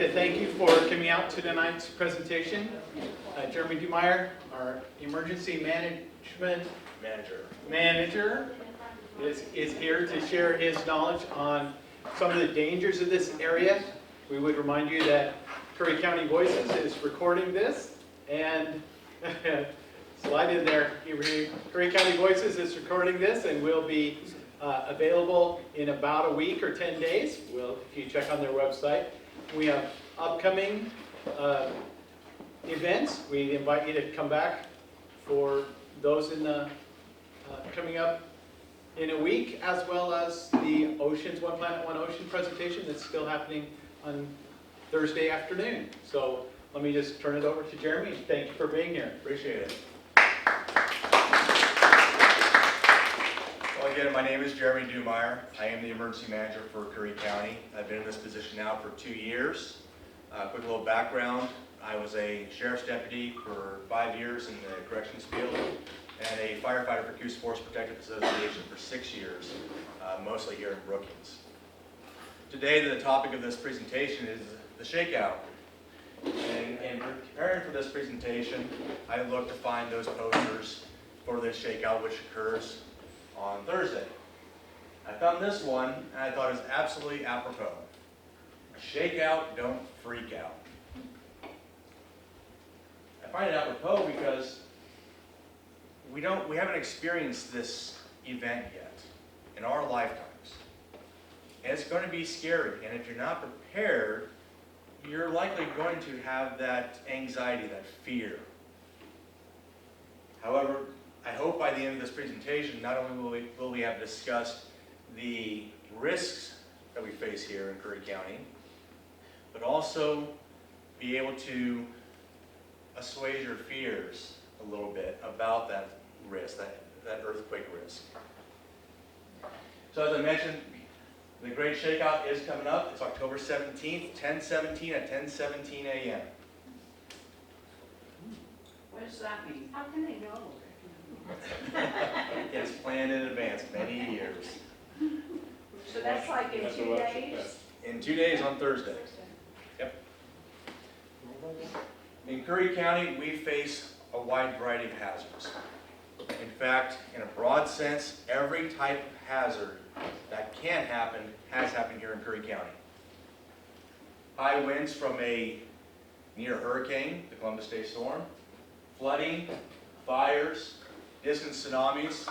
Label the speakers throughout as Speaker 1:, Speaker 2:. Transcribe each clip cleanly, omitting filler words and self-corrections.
Speaker 1: to thank you for coming out to tonight's presentation. Jeremy Dumeyer, our Emergency Management Manager is here to share his knowledge on some of the dangers of this area. We would remind you that Curry County Voices is recording this, and slide in there, Curry County Voices is recording this and will be available in about a week or 10 days. If you check on their website. We have upcoming events. We invite you to come back for those in the coming up in a week, as well as the Oceans One Planet One Ocean presentation that's still happening on Thursday afternoon. So let me just turn it over to Jeremy. Thank you for being here. Appreciate it.
Speaker 2: Well, again, my name is Jeremy Dumeyer. I am the emergency manager for Curry County. I've been in this position now for 2 years. Quick little background. I was a sheriff's deputy for 5 years in the corrections field and a firefighter for Coosa Forest Protective Association for 6 years, mostly here in Brookings. Today, the topic of this presentation is the Shakeout. And in preparing for this presentation, I looked to find those posters for this Shakeout, which occurs on Thursday. I found this one, and I thought it was absolutely apropos. Shakeout, don't freak out. I find it apropos because we haven't experienced this event yet in our lifetimes. And it's going to be scary, and if you're not prepared, you're likely going to have that anxiety, that fear. However, I hope by the end of this presentation, not only will we have discussed the risks that we face here in Curry County, but also be able to assuage your fears a little bit about that risk, that earthquake risk. So as I mentioned, the Great Shakeout is coming up. It's October 17th, 10/17 at 10:17 a.m.
Speaker 3: What does that mean? How can they know?
Speaker 2: It's planned in advance, many years.
Speaker 3: So that's like in 2 days?
Speaker 2: In 2 days on Thursday. Yep. In Curry County, we face a wide variety of hazards. In fact, in a broad sense, every type of hazard that can happen has happened here in Curry County. High winds from a near hurricane, the Columbus Day storm, flooding, fires, distant tsunamis.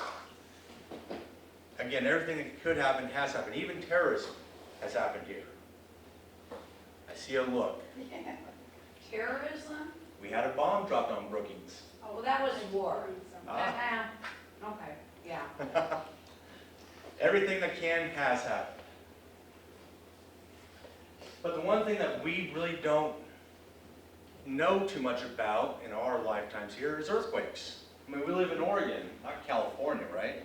Speaker 2: Again, everything that could happen has happened. Even terrorism has happened here. I see a look.
Speaker 3: Terrorism?
Speaker 2: We had a bomb dropped on Brookings.
Speaker 3: Oh, well, that was war.
Speaker 2: Ah.
Speaker 3: Okay, yeah.
Speaker 2: Everything that can has happened. But the one thing that we really don't know too much about in our lifetimes here is earthquakes. I mean, we live in Oregon, not California, right?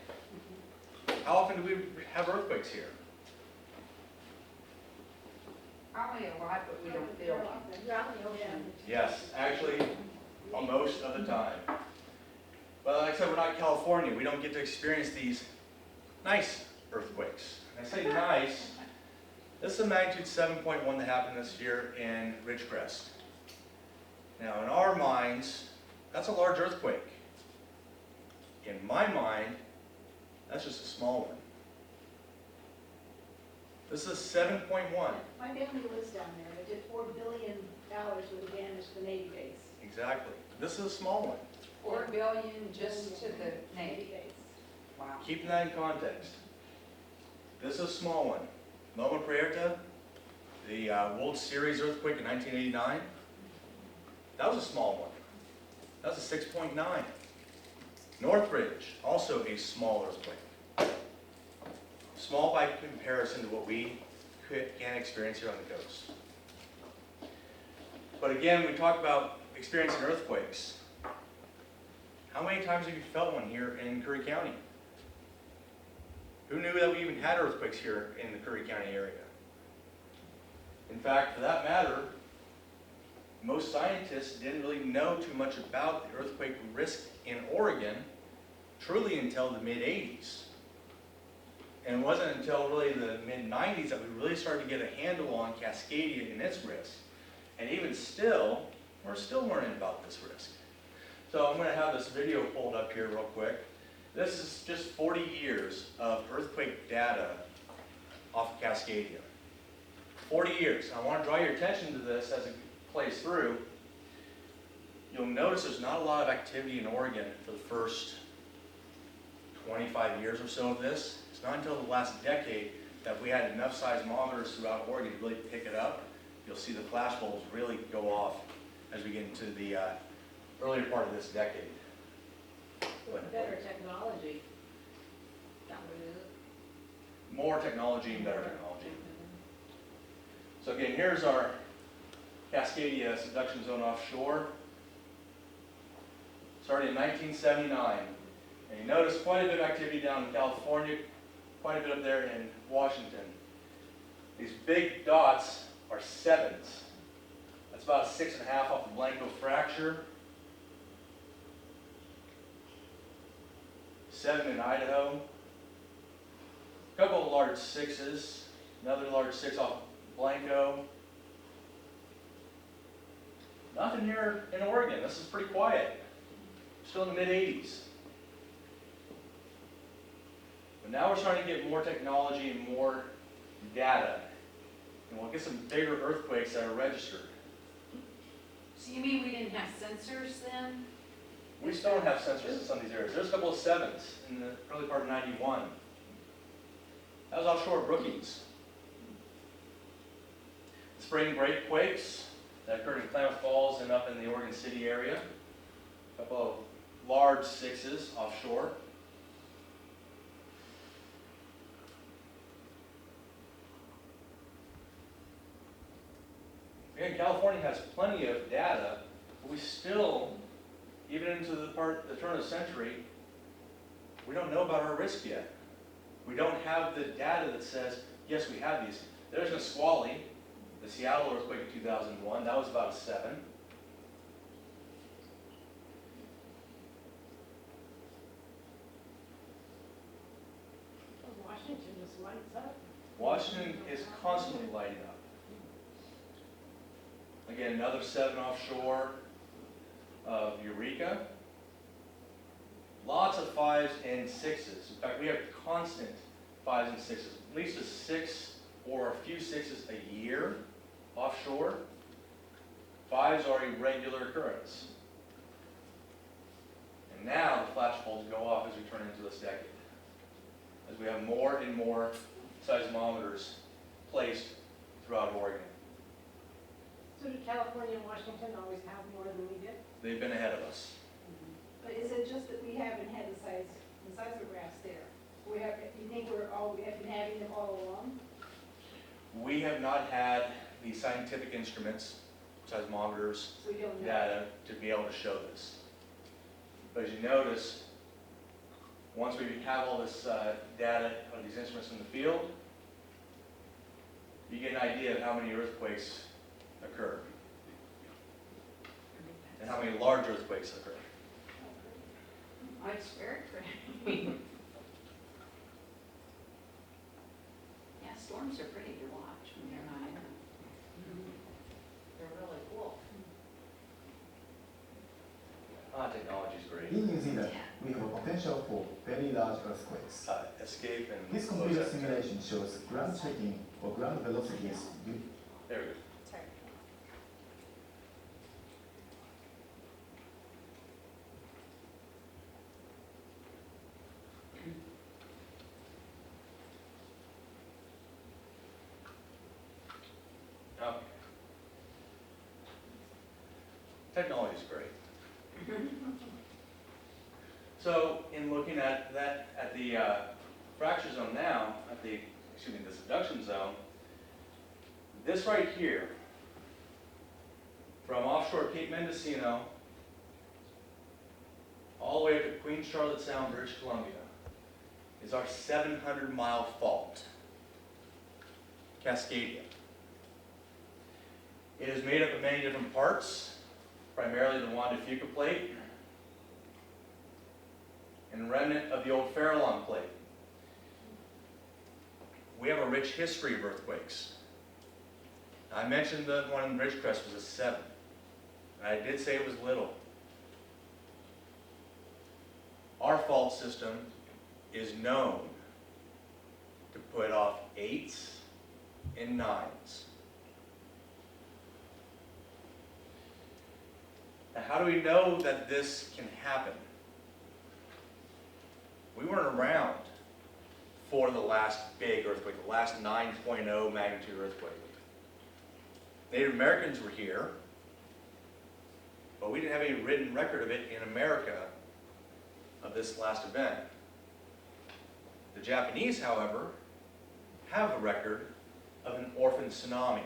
Speaker 2: How often do we have earthquakes here?
Speaker 3: Probably a lot, but we don't feel it.
Speaker 2: Yes, actually, most of the time. But like I said, we're not California. We don't get to experience these nice earthquakes. And I say nice. This is a magnitude 7.1 that happened this year in Ridgecrest. Now, in our minds, that's a large earthquake. In my mind, that's just a small one. This is 7.1.
Speaker 4: My family lives down there. It did $4 billion with the damage to the Navy base.
Speaker 2: Exactly. This is a small one.
Speaker 3: 4 billion just to the Navy.
Speaker 4: base.
Speaker 3: Wow.
Speaker 2: Keeping that in context. This is a small one. Loma Prieta, the World Series earthquake in 1989, that was a small one. That was a 6.9. Northridge, also a small earthquake. Small by comparison to what we can experience here on the coast. But again, we talk about experiencing earthquakes. How many times have you felt one here in Curry County? Who knew that we even had earthquakes here in the Curry County area? In fact, for that matter, most scientists didn't really know too much about the earthquake risk in Oregon truly until the mid-80s. And it wasn't until really the mid-90s that we really started to get a handle on Cascadia and its risk. And even still, we're still learning about this risk. So I'm going to have this video pulled up here real quick. This is just 40 years of earthquake data off of Cascadia. 40 years. I want to draw your attention to this as it plays through. You'll notice there's not a lot of activity in Oregon for the first 25 years or so of this. It's not until the last decade that we had enough seismometers throughout Oregon to really pick it up. You'll see the flash bulbs really go off as we get into the earlier part of this decade.
Speaker 3: With better technology. That what it is.
Speaker 2: More technology and better technology. So again, here's our Cascadia subduction zone offshore. Started in 1979. And you notice quite a bit of activity down in California, quite a bit up there in Washington. These big dots are sevens. That's about a 6.5 off the Blanco fracture. 7 in Idaho. A couple of large 6s. Another large 6 off Blanco. Nothing here in Oregon. This is pretty quiet. Still in the mid-80s. But now we're starting to get more technology and more data. And we'll get some bigger earthquakes that are registered.
Speaker 3: So you mean we didn't have sensors then?
Speaker 2: We still don't have sensors in some of these areas. There's a couple of 7s in the early part of 91. That was offshore Brookings. Spring breakquakes that occurred in Klamath Falls and up in the Oregon City area. A couple of large 6s offshore. Again, California has plenty of data, but we still, even into the turn of the century, we don't know about our risk yet. We don't have the data that says, yes, we have these. There's Nisqually, the Seattle earthquake in 2001. That was about a 7.
Speaker 4: Washington just lights up.
Speaker 2: Washington is constantly lighting up. Again, another 7 offshore of Eureka. Lots of 5s and 6s. In fact, we have constant 5s and 6s. At least a 6 or a few 6s a year offshore. 5s are a regular occurrence. And now the flash bulbs go off as we turn into this decade. As we have more and more seismometers placed throughout Oregon.
Speaker 4: So did California and Washington always have more than we did?
Speaker 2: They've been ahead of us.
Speaker 4: But is it just that we haven't had the seismographs there? You think we have been having them all along?
Speaker 2: We have not had the scientific instruments, seismometers,
Speaker 4: So we don't know.
Speaker 2: data to be able to show this. But as you notice, once we have all this data of these instruments in the field, you get an idea of how many earthquakes occur and how many large earthquakes occur.
Speaker 3: Oh, it's very pretty. Yeah, storms are pretty to watch when they're not in. They're really cool.
Speaker 2: Technology is great.
Speaker 5: In New Zealand, we have a potential for very large earthquakes.
Speaker 2: Escape and
Speaker 5: This computer simulation shows ground shaking or ground velocities.
Speaker 2: There we go. Okay. Technology is great. So, in looking at that, at the fracture zone now, the subduction zone, this right here, from offshore Cape Mendocino all the way up to Queen Charlotte Sound, British Columbia, is our 700-mile fault, Cascadia. It is made up of many different parts, primarily the Juan de Fuca plate and remnant of the old Farallon plate. We have a rich history of earthquakes. I mentioned the one in Ridgecrest was a 7. And I did say it was little. Our fault system is known to put off 8s and 9s. Now, how do we know that this can happen? We weren't around for the last big earthquake, the last 9.0 magnitude earthquake. Native Americans were here, but we didn't have any written record of it in America of this last event. The Japanese, however, have a record of an orphan tsunami,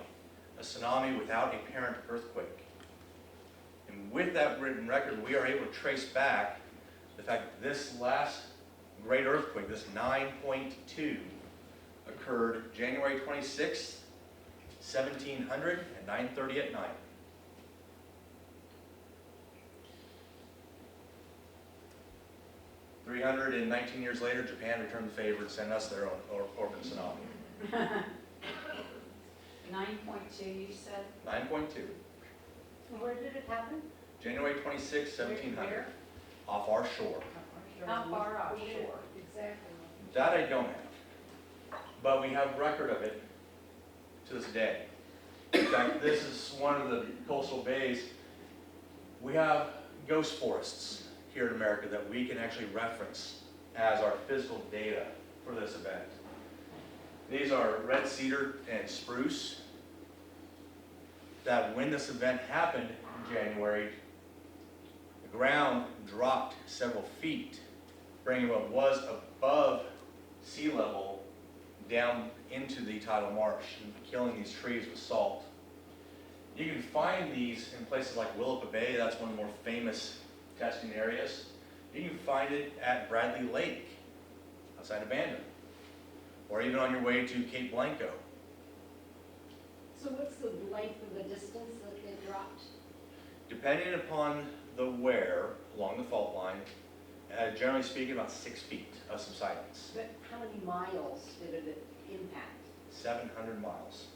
Speaker 2: a tsunami without a parent earthquake. And with that written record, we are able to trace back the fact that this last great earthquake, this 9.2, occurred January 26th, 1700 at 9:30 at night. "319 years later, Japan returned the favor and sent us their own orphan tsunami."
Speaker 3: 9.2, you said?
Speaker 2: 9.2,
Speaker 4: Where did it happen?
Speaker 2: January 26th, 1700,
Speaker 4: Where?
Speaker 2: off our shore.
Speaker 3: How far offshore?
Speaker 4: Exactly.
Speaker 2: That I don't have, but we have record of it to this day. In fact, this is one of the coastal bays. We have ghost forests here in America that we can actually reference as our physical data for this event. These are red cedar and spruce that when this event happened in January, the ground dropped several feet, bringing what was above sea level down into the tidal marsh and killing these trees with salt. You can find these in places like Willapa Bay. That's one of the more famous testing areas. You can find it at Bradley Lake outside of Bandon, or even on your way to Cape Blanco.
Speaker 4: So what's the length of the distance that it dropped?
Speaker 2: Depending upon the wear along the fault line, generally speaking, about 6 feet of subsidence.
Speaker 4: But how many miles did it impact?
Speaker 2: 700 miles.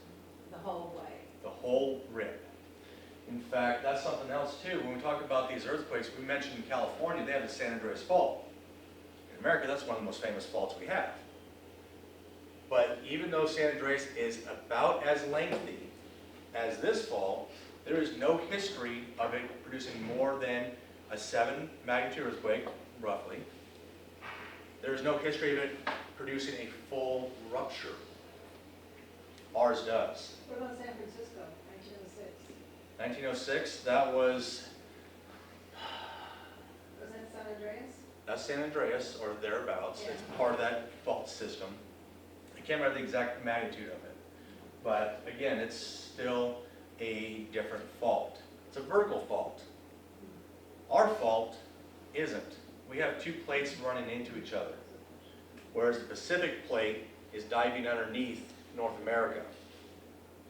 Speaker 4: The whole way?
Speaker 2: The whole rip. In fact, that's something else too. When we talk about these earthquakes, we mentioned in California, they have the San Andreas Fault. In America, that's one of the most famous faults we have. But even though San Andreas is about as lengthy as this fault, there is no history of it producing more than a 7 magnitude earthquake, roughly. There is no history of it producing a full rupture. Ours does.
Speaker 4: What about San Francisco, 1906?
Speaker 2: 1906, that was,
Speaker 4: Was that San Andreas?
Speaker 2: that's San Andreas, or thereabouts. It's part of that fault system. I can't remember the exact magnitude of it. But again, it's still a different fault. It's a vertical fault. Our fault isn't. We have 2 plates running into each other, whereas the Pacific plate is diving underneath North America.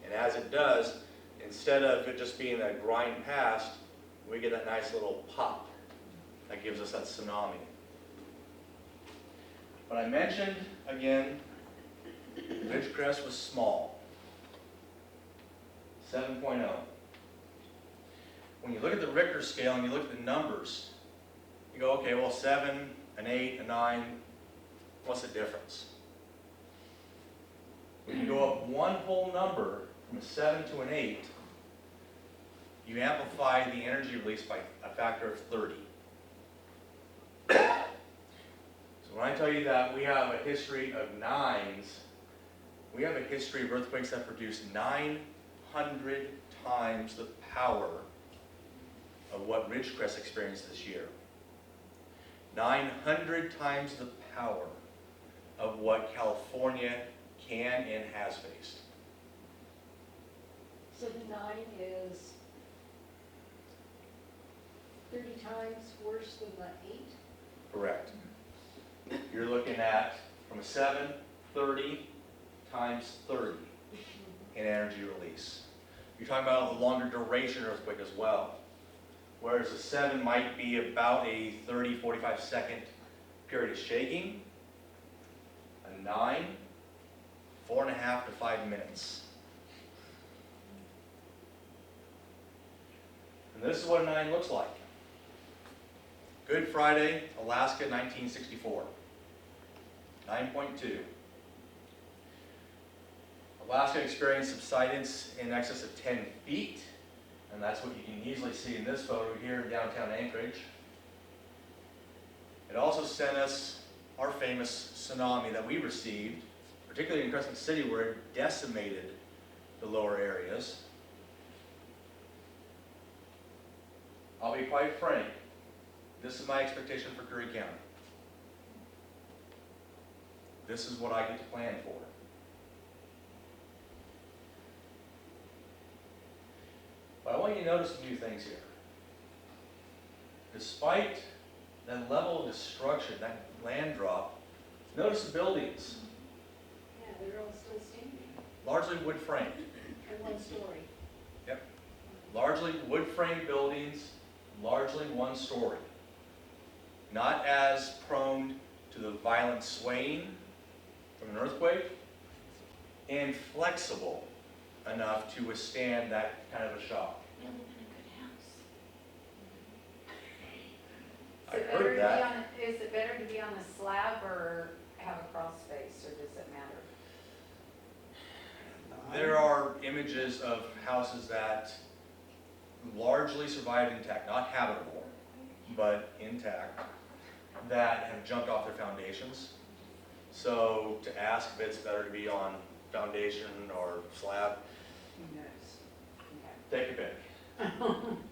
Speaker 2: And as it does, instead of it just being a grind past, we get that nice little pop that gives us that tsunami. But I mentioned, again, Ridgecrest was small, 7.0. When you look at the Richter scale and you look at the numbers, you go, okay, well, 7, an 8, a 9, what's the difference? When you go up one whole number from a 7 to an 8, you amplify the energy release by a factor of 30. So when I tell you that we have a history of 9s, we have a history of earthquakes that produce 900 times the power of what Ridgecrest experienced this year. 900 times the power of what California can and has faced.
Speaker 4: So the 9 is 30 times worse than the 8?
Speaker 2: Correct. You're looking at, from a 7, 30 times 30 in energy release. You're talking about a longer duration earthquake as well. Whereas a 7 might be about a 30, 45 second period of shaking. A 9, 4.5 to 5 minutes. this is what a 9 looks like. Good Friday, Alaska, 1964. 9.2. Alaska experienced subsidence in excess of 10 feet, and that's what you can easily see in this photo here in downtown Anchorage. It also sent us our famous tsunami that we received, particularly in Crescent City, where it decimated the lower areas. I'll be quite frank, this is my expectation for Curry County. This is what I get to plan for. But I want you to notice a few things here. Despite that level of destruction, that land drop, notice the buildings,
Speaker 4: Yeah, they're all still standing,
Speaker 2: largely wood framed.
Speaker 4: and one story.
Speaker 2: Largely wood frame buildings, largely one story. Not as prone to the violent swaying from an earthquake, and flexible enough to withstand that kind of a shock.
Speaker 3: They live in a good house.
Speaker 2: I heard that.
Speaker 3: Is it better to be on a slab or have a crawl space, or does it matter?
Speaker 2: There are images of houses that largely survived intact, not habitable, but intact, that have jumped off their foundations. So to ask if it's better to be on foundation or slab,
Speaker 3: Who knows?
Speaker 2: take your pick.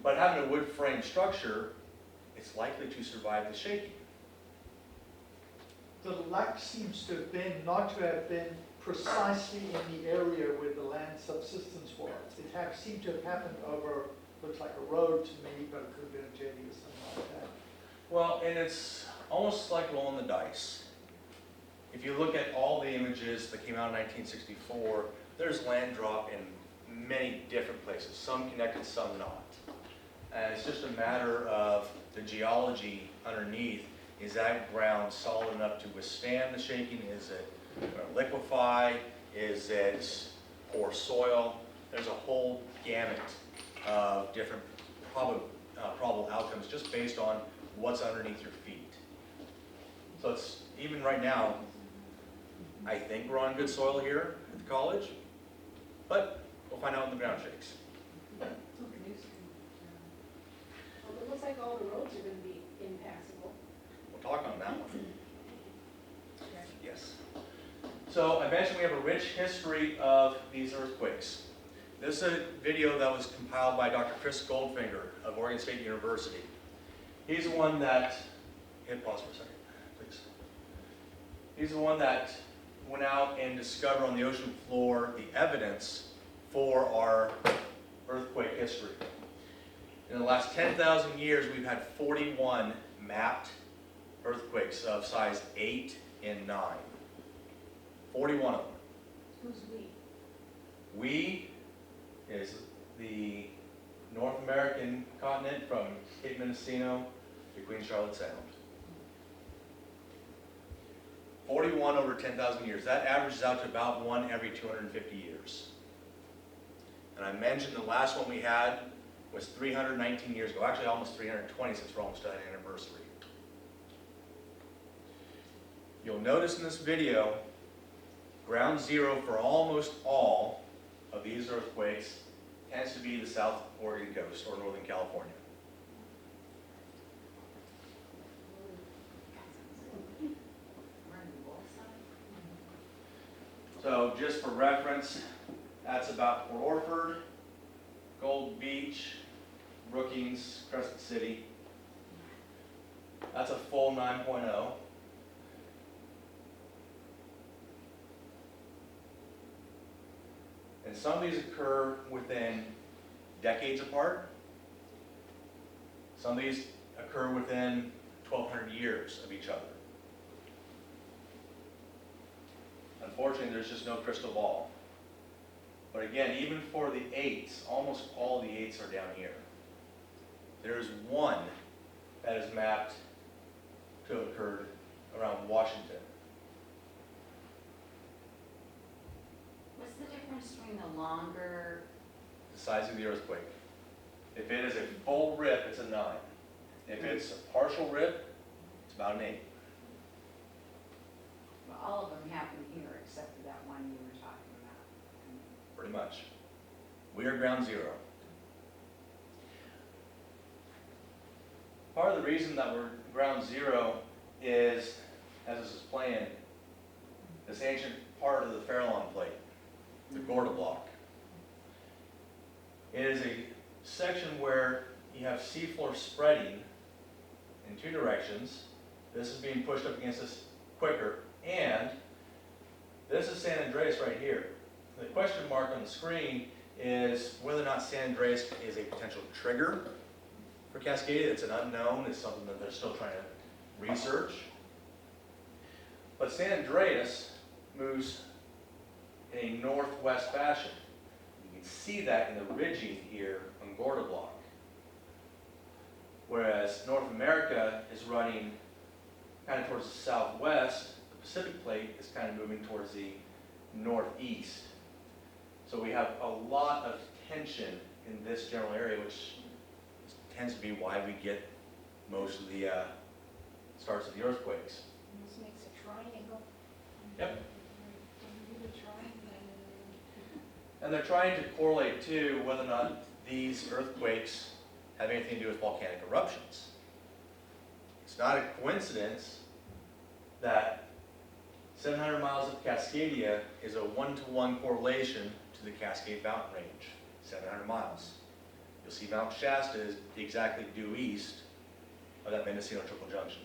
Speaker 2: But having a wood frame structure, it's likely to survive the shaking.
Speaker 6: The lack seems to have been, not to have been precisely in the area where the land subsistence was. It seemed to have happened over, looks like a road to me, but it could have been a jetty or something like that.
Speaker 2: Well, and it's almost like rolling the dice. If you look at all the images that came out in 1964, there's land drop in many different places, some connected, some not. And it's just a matter of the geology underneath. Is that ground solid enough to withstand the shaking? Is it going to liquefy? Is it poor soil? There's a whole gamut of different probable outcomes just based on what's underneath your feet. So it's, even right now, I think we're on good soil here at the college, but we'll find out when the ground shakes.
Speaker 4: Well, it looks like all the roads are gonna be impassable.
Speaker 2: We'll talk on that one. Yes. So I mentioned we have a rich history of these earthquakes. This is a video that was compiled by Dr. Chris Goldfinger of Oregon State University. He's the one that, hit pause for a second, please. He's the one that went out and discovered on the ocean floor the evidence for our earthquake history. In the last 10,000 years, we've had 41 mapped earthquakes of size 8 and 9. 41 of them.
Speaker 4: Who's we?
Speaker 2: We is the North American continent from Cape Mendocino to Queen Charlotte Sound. 41 over 10,000 years. That averages out to about one every 250 years. And I mentioned the last one we had was 319 years ago. Actually, almost 320 since we're almost at an anniversary. You'll notice in this video, ground zero for almost all of these earthquakes tends to be the South Oregon coast or Northern California.
Speaker 3: We're on the both sides.
Speaker 2: So just for reference, that's about Port Orford, Gold Beach, Brookings, Crescent City. That's a full 9.0. And some of these occur within decades apart. Some of these occur within 1,200 years of each other. Unfortunately, there's just no crystal ball. But again, even for the 8s, almost all the 8s are down here. There's one that is mapped to have occurred around Washington.
Speaker 3: What's the difference between the longer,
Speaker 2: The size of the earthquake. If it is a full rip, it's a 9. If it's a partial rip, it's about an 8.
Speaker 3: Well, all of them happen here except for that one you were talking about.
Speaker 2: Pretty much. We are ground zero. Part of the reason that we're ground zero is, as this is planned, this ancient part of the Farallon plate, the Gorda block. It is a section where you have seafloor spreading in 2 directions. This is being pushed up against this quicker, and this is San Andreas right here. The question mark on the screen is whether or not San Andreas is a potential trigger for Cascadia. It's an unknown. It's something that they're still trying to research. But San Andreas moves in a northwest fashion. You can see that in the ridging here on Gorda block. Whereas North America is running kind of towards the southwest, the Pacific plate is kind of moving towards the northeast. So we have a lot of tension in this general area, which tends to be why we get most of the starts of the earthquakes.
Speaker 4: This makes a triangle.
Speaker 2: Yep.
Speaker 4: Do the triangle.
Speaker 2: And they're trying to correlate too whether or not these earthquakes have anything to do with volcanic eruptions. It's not a coincidence that 700 miles of Cascadia is a 1-to-1 correlation to the Cascade Mountain Range, 700 miles. You'll see Mount Shasta is exactly due east of that Mendocino Triple Junction.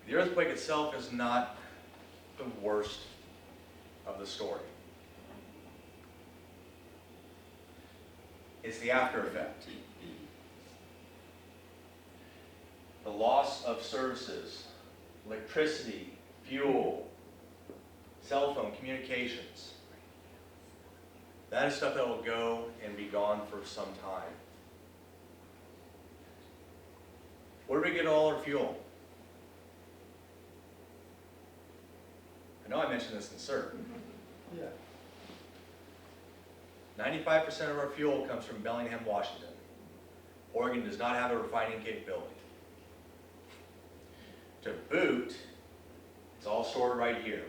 Speaker 2: The earthquake itself is not the worst of the story. It's the after effect. The loss of services, electricity, fuel, cell phone, communications. That is stuff that will go and be gone for some time. Where do we get all our fuel? I know I mentioned this in CERT.
Speaker 6: Yeah.
Speaker 2: 95% of our fuel comes from Bellingham, Washington. Oregon does not have a refining capability. To boot, it's all stored right here.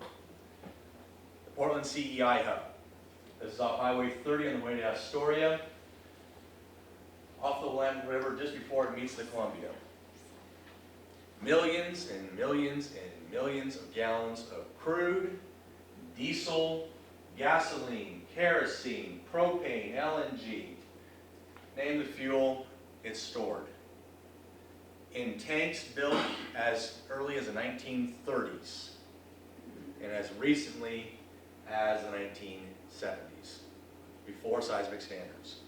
Speaker 2: The Portland CEI hub. This is off Highway 30 on the way to Astoria, off the Willamette River just before it meets the Columbia. Millions and millions and millions of gallons of crude, diesel, gasoline, kerosene, propane, LNG. Name the fuel, it's stored. In tanks built as early as the 1930s and as recently as the 1970s, before seismic standards.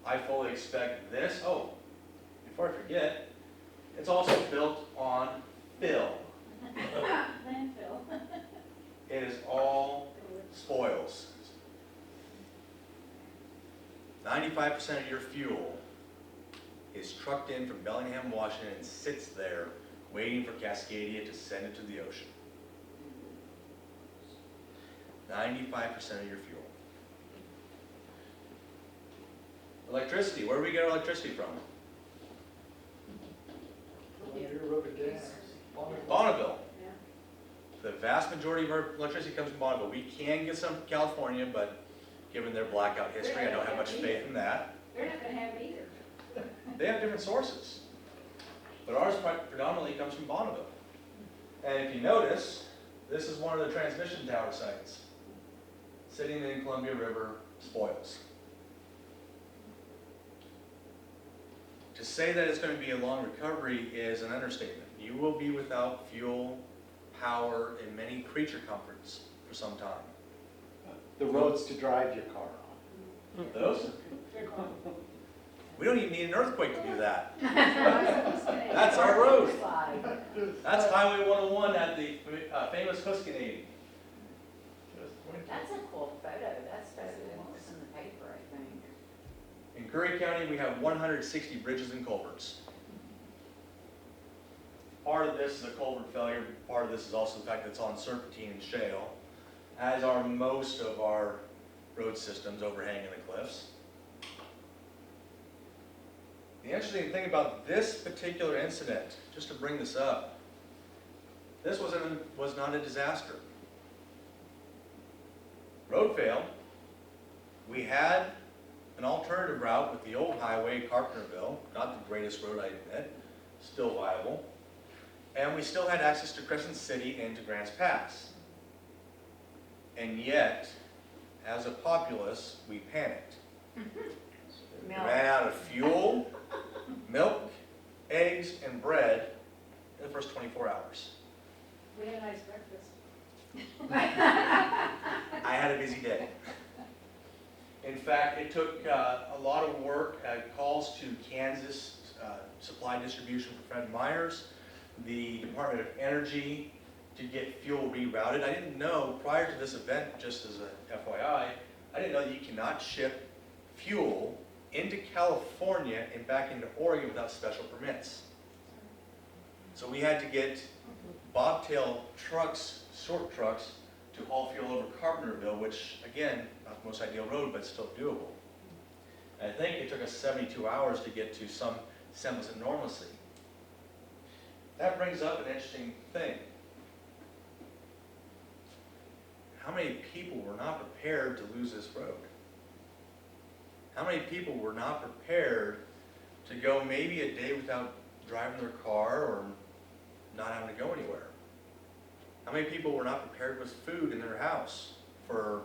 Speaker 2: I fully expect this. Oh, before I forget, it's also built on fill.
Speaker 4: Landfill.
Speaker 2: It is all spoils. 95% of your fuel is trucked in from Bellingham, Washington, and sits there waiting for Cascadia to send it to the ocean. 95% of your fuel. Electricity, where do we get our electricity from?
Speaker 6: Columbia River Dam.
Speaker 2: Bonneville.
Speaker 4: Yeah.
Speaker 2: The vast majority of our electricity comes from Bonneville. We can get some from California, but given their blackout history, I don't have much faith in that.
Speaker 4: They're not gonna have it either.
Speaker 2: They have different sources, but ours predominantly comes from Bonneville. And if you notice, this is one of the transmission tower sites, sitting in Columbia River spoils. To say that it's going to be a long recovery is an understatement. You will be without fuel, power, and many creature comforts for some time.
Speaker 7: The roads to drive your car on.
Speaker 2: Those?
Speaker 4: They're gone.
Speaker 2: We don't even need an earthquake to do that.
Speaker 4: That's
Speaker 2: That's our road.
Speaker 3: Slide.
Speaker 2: That's Highway 101 at the famous Huskinade.
Speaker 6: Just
Speaker 3: That's a cool photo. That's better than what's in the paper, I think.
Speaker 2: In Curry County, we have 160 bridges and culverts. Part of this is a culvert failure, part of this is also the fact that it's on serpentine and shale, as are most of our road systems overhanging the cliffs. The interesting thing about this particular incident, just to bring this up, this was not a disaster. Road failed. We had an alternative route with the old highway, Carpenterville, not the greatest road I admit, still viable. And we still had access to Crescent City and to Grants Pass. And yet, as a populace, we panicked. We ran out of fuel, milk, eggs, and bread in the first 24 hours.
Speaker 4: We had a nice breakfast.
Speaker 2: I had a busy day. In fact, it took a lot of work, calls to Kansas Supply Distribution for Fred Myers, the Department of Energy, to get fuel rerouted. I didn't know, prior to this event, just as a FYI, I didn't know that you cannot ship fuel into California and back into Oregon without special permits. So we had to get bobtail trucks, short trucks, to haul fuel over Carpenterville, which, again, not the most ideal road, but still doable. And I think it took us 72 hours to get to some semblance of normalcy. That brings up an interesting thing. How many people were not prepared to lose this road? How many people were not prepared to go maybe a day without driving their car or not having to go anywhere? How many people were not prepared with food in their house for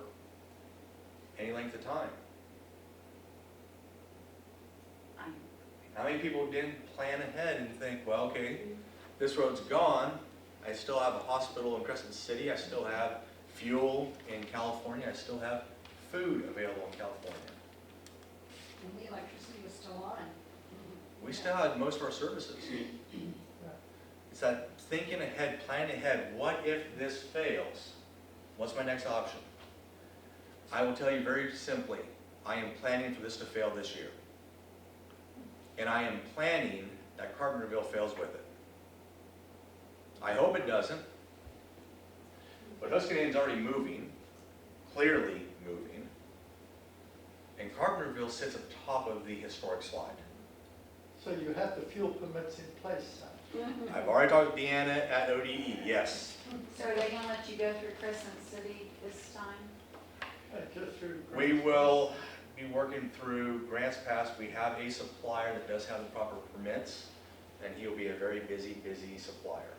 Speaker 2: any length of time? How many people didn't plan ahead and think, well, okay, this road's gone, I still have a hospital in Crescent City, I still have fuel in California, I still have food available in California.
Speaker 4: And the electricity was still on.
Speaker 2: We still had most of our services. It's that thinking ahead, planning ahead. What if this fails? What's my next option? I will tell you very simply, I am planning for this to fail this year. And I am planning that Carpenterville fails with it. I hope it doesn't. But Huskanan's already moving, clearly moving. And Carpenterville sits at the top of the historic slide.
Speaker 6: So you have the fuel permits in place, son?
Speaker 2: I've already talked to Deanna at ODE, yes.
Speaker 3: So are they gonna let you go through Crescent City this time?
Speaker 6: Just through.
Speaker 2: We will be working through Grants Pass. We have a supplier that does have the proper permits, and he'll be a very busy supplier.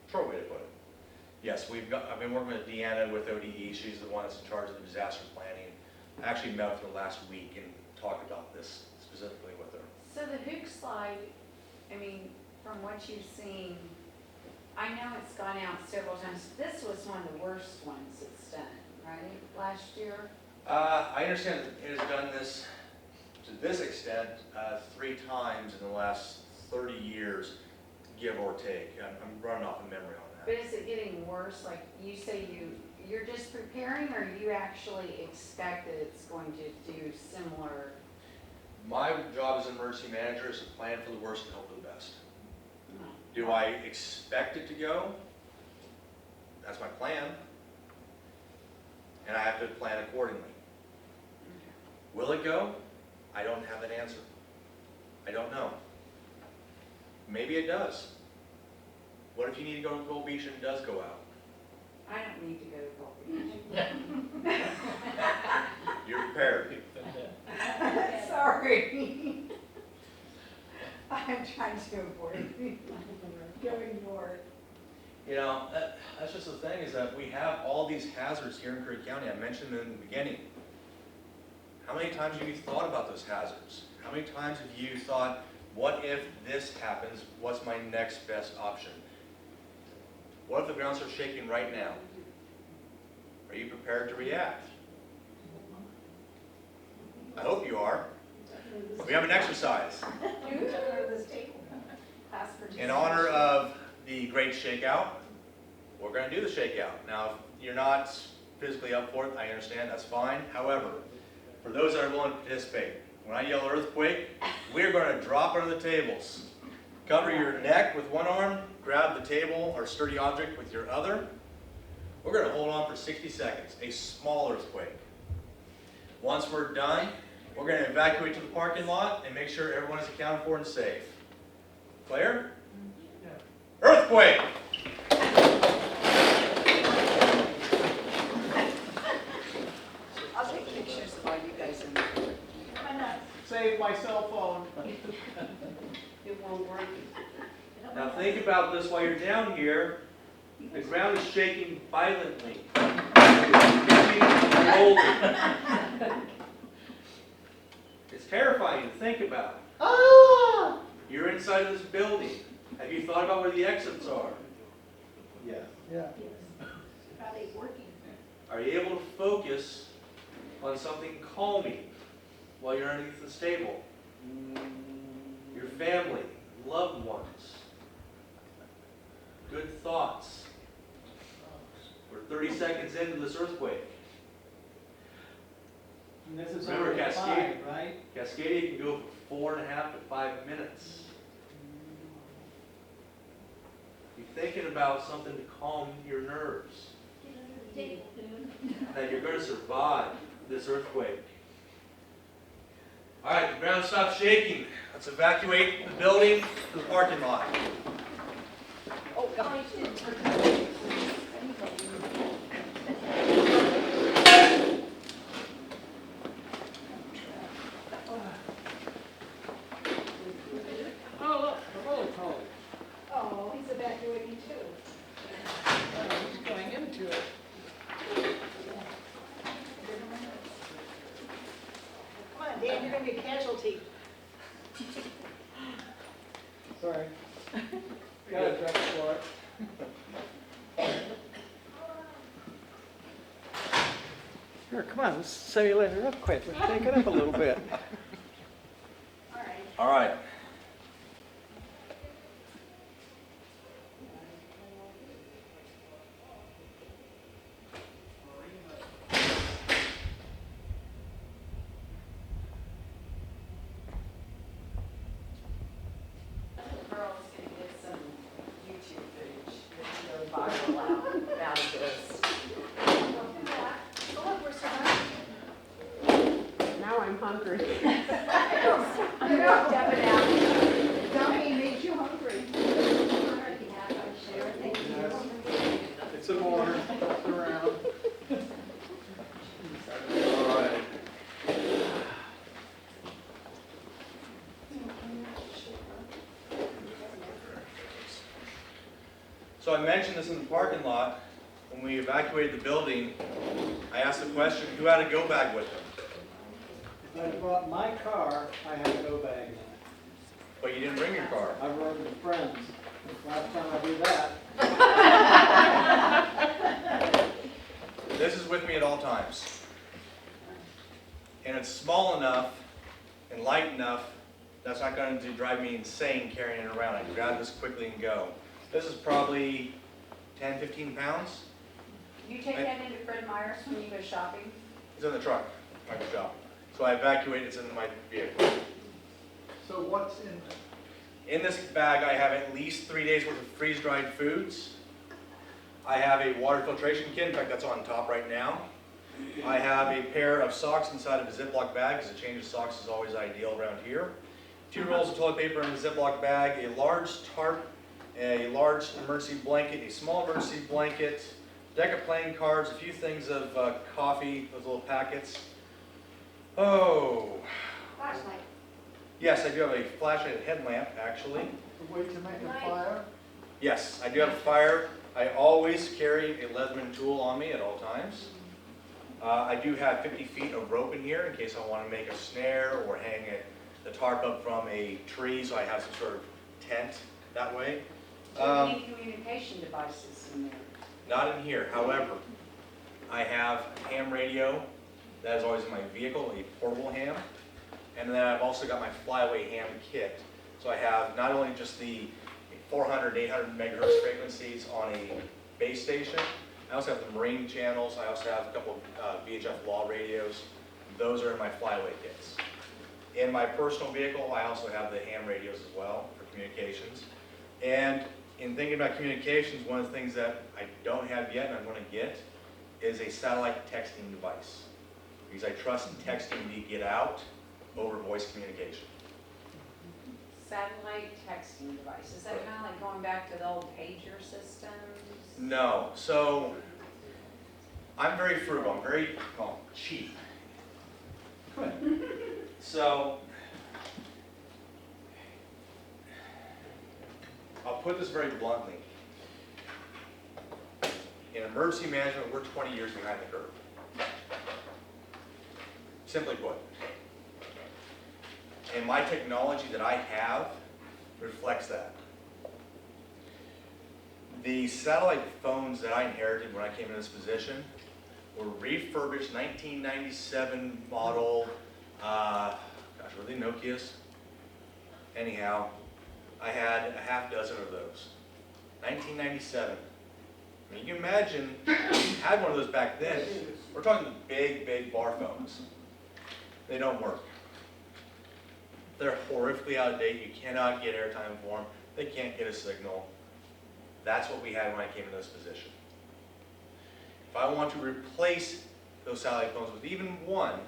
Speaker 2: Short way to put it. Yes, I've been working with Deanna with ODE. She's the one that's in charge of the disaster planning. I actually met with her last week and talked about this specifically with her.
Speaker 3: So the hook slide, I mean, from what you've seen, I know it's gone out several times. This was one of the worst ones it's done, right, last year?
Speaker 2: I understand that it has done this to this extent 3 times in the last 30 years, give or take. I'm running off of memory on that.
Speaker 3: But is it getting worse? Like you say you're just preparing, or you actually expect that it's going to do similar?
Speaker 2: My job as an emergency manager is to plan for the worst and hope for the best.
Speaker 3: No.
Speaker 2: Do I expect it to go? That's my plan. And I have to plan accordingly. Will it go? I don't have an answer. I don't know. Maybe it does. What if you need to go to Gold Beach and it does go out?
Speaker 3: I don't need to go to Gold Beach.
Speaker 2: You're prepared.
Speaker 3: Sorry. I'm trying to avoid going north.
Speaker 2: You know, that's just the thing, is that we have all these hazards here in Curry County. I mentioned them in the beginning. How many times have you thought about those hazards? How many times have you thought, what if this happens? What's my next best option? What if the ground starts shaking right now? Are you prepared to react? I hope you are. We have an exercise. In honor of the great Shakeout, we're going to do the Shakeout. Now, if you're not physically up for it, I understand, that's fine. However, for those that are willing to participate, when I yell earthquake, we're going to drop under the tables. Cover your neck with one arm, grab the table or sturdy object with your other. We're going to hold on for 60 seconds, a small earthquake. Once we're done, we're going to evacuate to the parking lot and make sure everyone is accounted for and safe. Clear?
Speaker 6: Yeah.
Speaker 2: Earthquake!
Speaker 3: I'll take pictures of all you guys in there.
Speaker 4: Why not?
Speaker 1: Save my cell phone.
Speaker 3: It won't work.
Speaker 8: Now think about this while you're down here. The ground is shaking violently. It's rolling. It's terrifying to think about. You're inside of this building. Have you thought about where the exits are?
Speaker 5: Yeah.
Speaker 6: Yeah.
Speaker 4: Are they working?
Speaker 8: Are you able to focus on something calming while you're underneath the table? Your family, loved ones, good thoughts. We're 30 seconds into this earthquake.
Speaker 9: And this is
Speaker 8: Remember
Speaker 9: only at
Speaker 8: Cascade?
Speaker 9: 5, right?
Speaker 8: Cascadia can go for 4.5 to 5 minutes. You're thinking about something to calm your nerves. That you're going to survive this earthquake. All right, the ground stops shaking.
Speaker 2: Let's evacuate the building to the parking lot.
Speaker 3: Oh, God.
Speaker 9: Oh, look, the roller coaster.
Speaker 4: Oh, he's evacuating too.
Speaker 9: He's going into it.
Speaker 4: Come on, Dan, you're gonna be a casualty.
Speaker 6: Sorry. Got a dress for it. Here, come on, let's simulate an earthquake. Let's take it up a little bit.
Speaker 4: All right.
Speaker 2: All right.
Speaker 3: Girl's gonna get some YouTube footage that can go viral out of this.
Speaker 4: Oh, we're surviving.
Speaker 3: Now I'm hungry.
Speaker 4: I'm not stepping out. Dummy made you hungry.
Speaker 1: It's an order. It's around.
Speaker 2: All right. So I mentioned this in the parking lot. When we evacuated the building, I asked the question, who had a go bag with them?
Speaker 9: If I brought my car, I had a go bag in it.
Speaker 2: But you didn't bring your car.
Speaker 9: I rode with friends. Last time I do that,
Speaker 2: This is with me at all times. And it's small enough and light enough, that's not going to drive me insane carrying it around. I can grab this quickly and go. This is probably 10, 15 pounds.
Speaker 3: You take that into Fred Meyer's when you go shopping?
Speaker 2: It's in the truck, my shop. So I evacuate, it's in my vehicle.
Speaker 6: So what's in,
Speaker 2: In this bag, I have at least 3 days worth of freeze-dried foods. I have a water filtration kit, in fact that's on top right now. I have a pair of socks inside of a Ziploc bag, because a change of socks is always ideal around here. 2 rolls of toilet paper in a Ziploc bag, a large tarp, a large emergency blanket, a small emergency blanket, deck of playing cards, a few things of coffee, those little packets. Oh,
Speaker 4: Flashlight.
Speaker 2: yes, I do have a flashlight and headlamp, actually.
Speaker 6: a way to make a fire?
Speaker 2: Yes, I do have a fire. I always carry a Leatherman tool on me at all times. I do have 50 feet of rope in here in case I want to make a snare or hang the tarp up from a tree, so I have some sort of tent that way.
Speaker 3: Do you have any communication devices in there?
Speaker 2: Not in here, however, I have a ham radio. That is always in my vehicle, a portable ham. And then I've also got my flyaway ham kit. So I have not only just the 400, 800 megahertz frequencies on a base station, I I also have the marine channels. I also have a couple of VHF law radios. Those are in my flyaway kits. In my personal vehicle, I also have the ham radios as well for communications. And in thinking about communications, one of the things that I don't have yet and I'm going to get is a satellite texting device. Because I trust texting to get out over voice communication.
Speaker 3: Satellite texting device, is that kind of like going back to the old pager systems?
Speaker 2: No, so I'm very frugal, I'm very, cheap. So, I'll put this very bluntly. In emergency management, we're 20 years behind the curve. Simply put. And my technology that I have reflects that. The satellite phones that I inherited when I came into this position were refurbished 1997 model, were they Nokias? Anyhow, I had a half dozen of those. 1997. I mean, you can imagine, if you had one of those back then, we're talking big, big bar phones. They don't work. They're horrifically out of date. You cannot get airtime for them. They can't get a signal. That's what we had when I came into this position. If I want to replace those satellite phones with even one,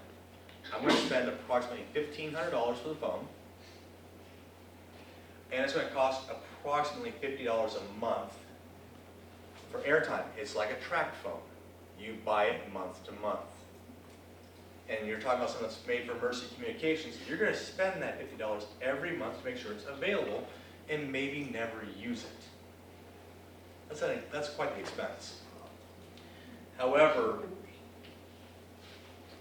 Speaker 2: I'm going to spend approximately $1,500 for the phone. And it's going to cost approximately $50 a month for airtime. It's like a tract phone. You buy it month to month. And you're talking about something that's made for emergency communications. You're going to spend that $50 every month to make sure it's available and maybe never use it. That's quite the expense. However,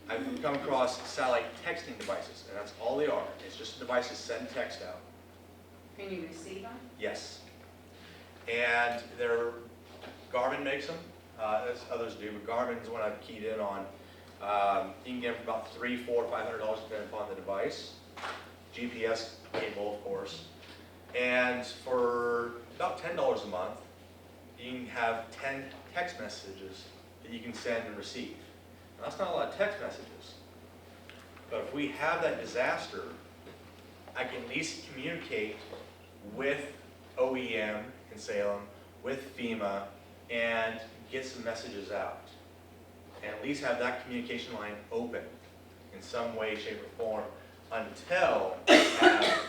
Speaker 2: I've come across satellite texting devices, and that's all they are. It's just a device to send text out.
Speaker 3: Can you receive them?
Speaker 2: Yes. And Garmin makes them, as others do, but Garmin's one I've keyed in on. You can get them for about $300, $400, $500 depending upon the device. GPS cable, of course. And for about $10 a month, you can have 10 text messages that you can send and receive. Now, that's not a lot of text messages. But if we have that disaster, I can at least communicate with OEM in Salem, with FEMA, and get some messages out. And at least have that communication line open in some way, shape, or form until we have